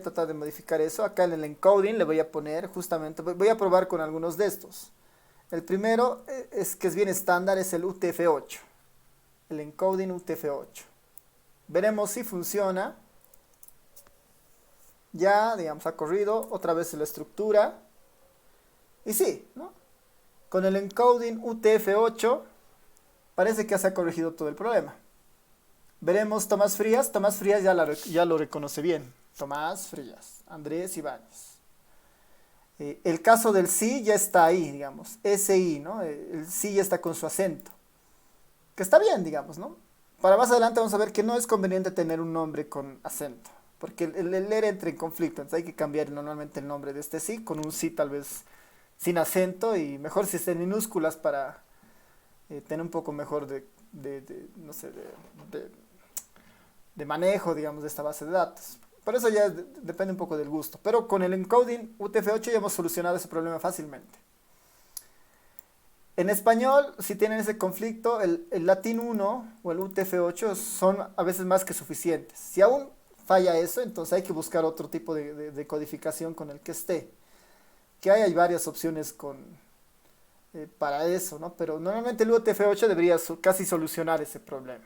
tratar de modificar eso. Acá en el encoding le voy a poner justamente, voy a probar con algunos de estos. El primero que es bien estándar, es el UTF-8. El encoding UTF-8. Veremos si funciona. Ya, digamos, ha corrido otra vez la estructura. Y sí, ¿no? Con el encoding UTF-8 parece que se ha corregido todo el problema. Veremos Tomás Frías ya lo reconoce bien. Tomás Frías, Andrés Ibáñez. El caso del sí ya está ahí, digamos. SI, ¿no? El sí ya está con su acento. Que está bien, digamos, ¿no? Para más adelante vamos a ver que no es conveniente tener un nombre con acento. Porque el ERE entra en conflicto. Entonces hay que cambiar normalmente el nombre de este sí con un sí tal vez sin acento. Y mejor si está en minúsculas para tener un poco mejor no sé, de manejo, digamos, de esta base de datos. Por eso ya depende un poco del gusto. Pero con el encoding UTF-8 ya hemos solucionado ese problema fácilmente. En español, si tienen ese conflicto, el Latin 1 o el UTF-8 son a veces más que suficientes. Si aún falla eso, entonces hay que buscar otro tipo de codificación con el que esté. Que hay varias opciones para eso, ¿no? Pero normalmente el UTF-8 debería casi solucionar ese problema.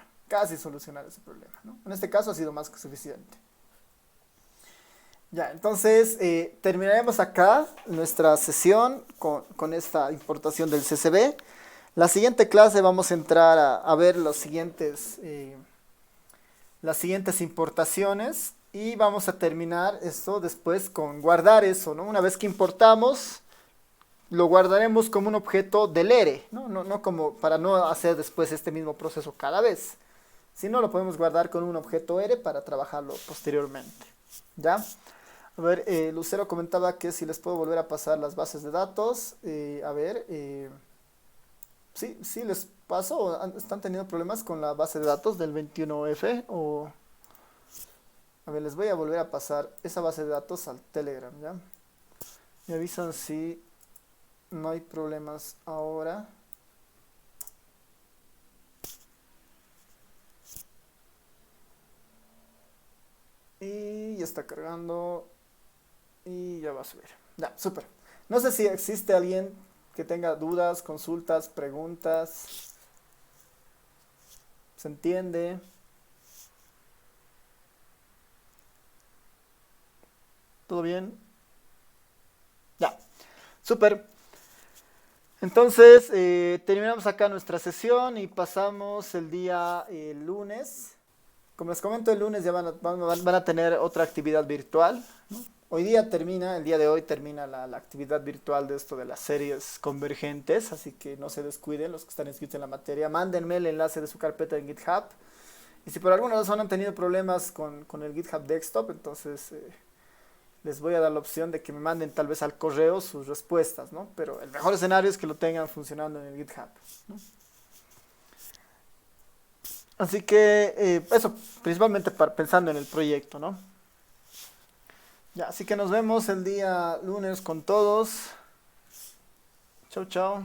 ¿No? En este caso ha sido más que suficiente. Ya, entonces terminaremos acá nuestra sesión con esta importación del CSV. La siguiente clase vamos a entrar a ver las siguientes importaciones Y vamos a terminar esto después con guardar eso, ¿no? Una vez que importamos, lo guardaremos como un objeto del ERE, ¿no? No como para no hacer después este mismo proceso cada vez. Si no, lo podemos guardar con un objeto ERE para trabajarlo posteriormente. ¿Ya? A ver, Lucero comentaba que si les puedo volver a pasar las bases de datos. A ver, sí, sí les paso. ¿Están teniendo problemas con la base de datos del 21F? O, a ver, les voy a volver a pasar esa base de datos al Telegram, ¿ya? Me avisan si no hay problemas ahora. Y ya está cargando. Y ya va a subir. Ya, súper. No sé si existe alguien que tenga dudas, consultas, preguntas. ¿Se entiende? ¿Todo bien? Ya, súper. Entonces, terminamos acá nuestra sesión y pasamos el día lunes. Como les comento, el lunes ya van a tener otra actividad virtual, ¿no? Hoy día termina, el día de hoy termina la actividad virtual de esto de las series convergentes, así que no se descuiden los que están inscritos en la materia. Mándenme el enlace de su carpeta en GitHub. Y si por alguna razón han tenido problemas con el GitHub Desktop, entonces les voy a dar la opción de que me manden tal vez al correo sus respuestas, ¿no? Pero el mejor escenario es que lo tengan funcionando en el GitHub, ¿no? Así que eso, principalmente pensando en el proyecto, ¿no? Ya, así que nos vemos el día lunes con todos. Chau, chau.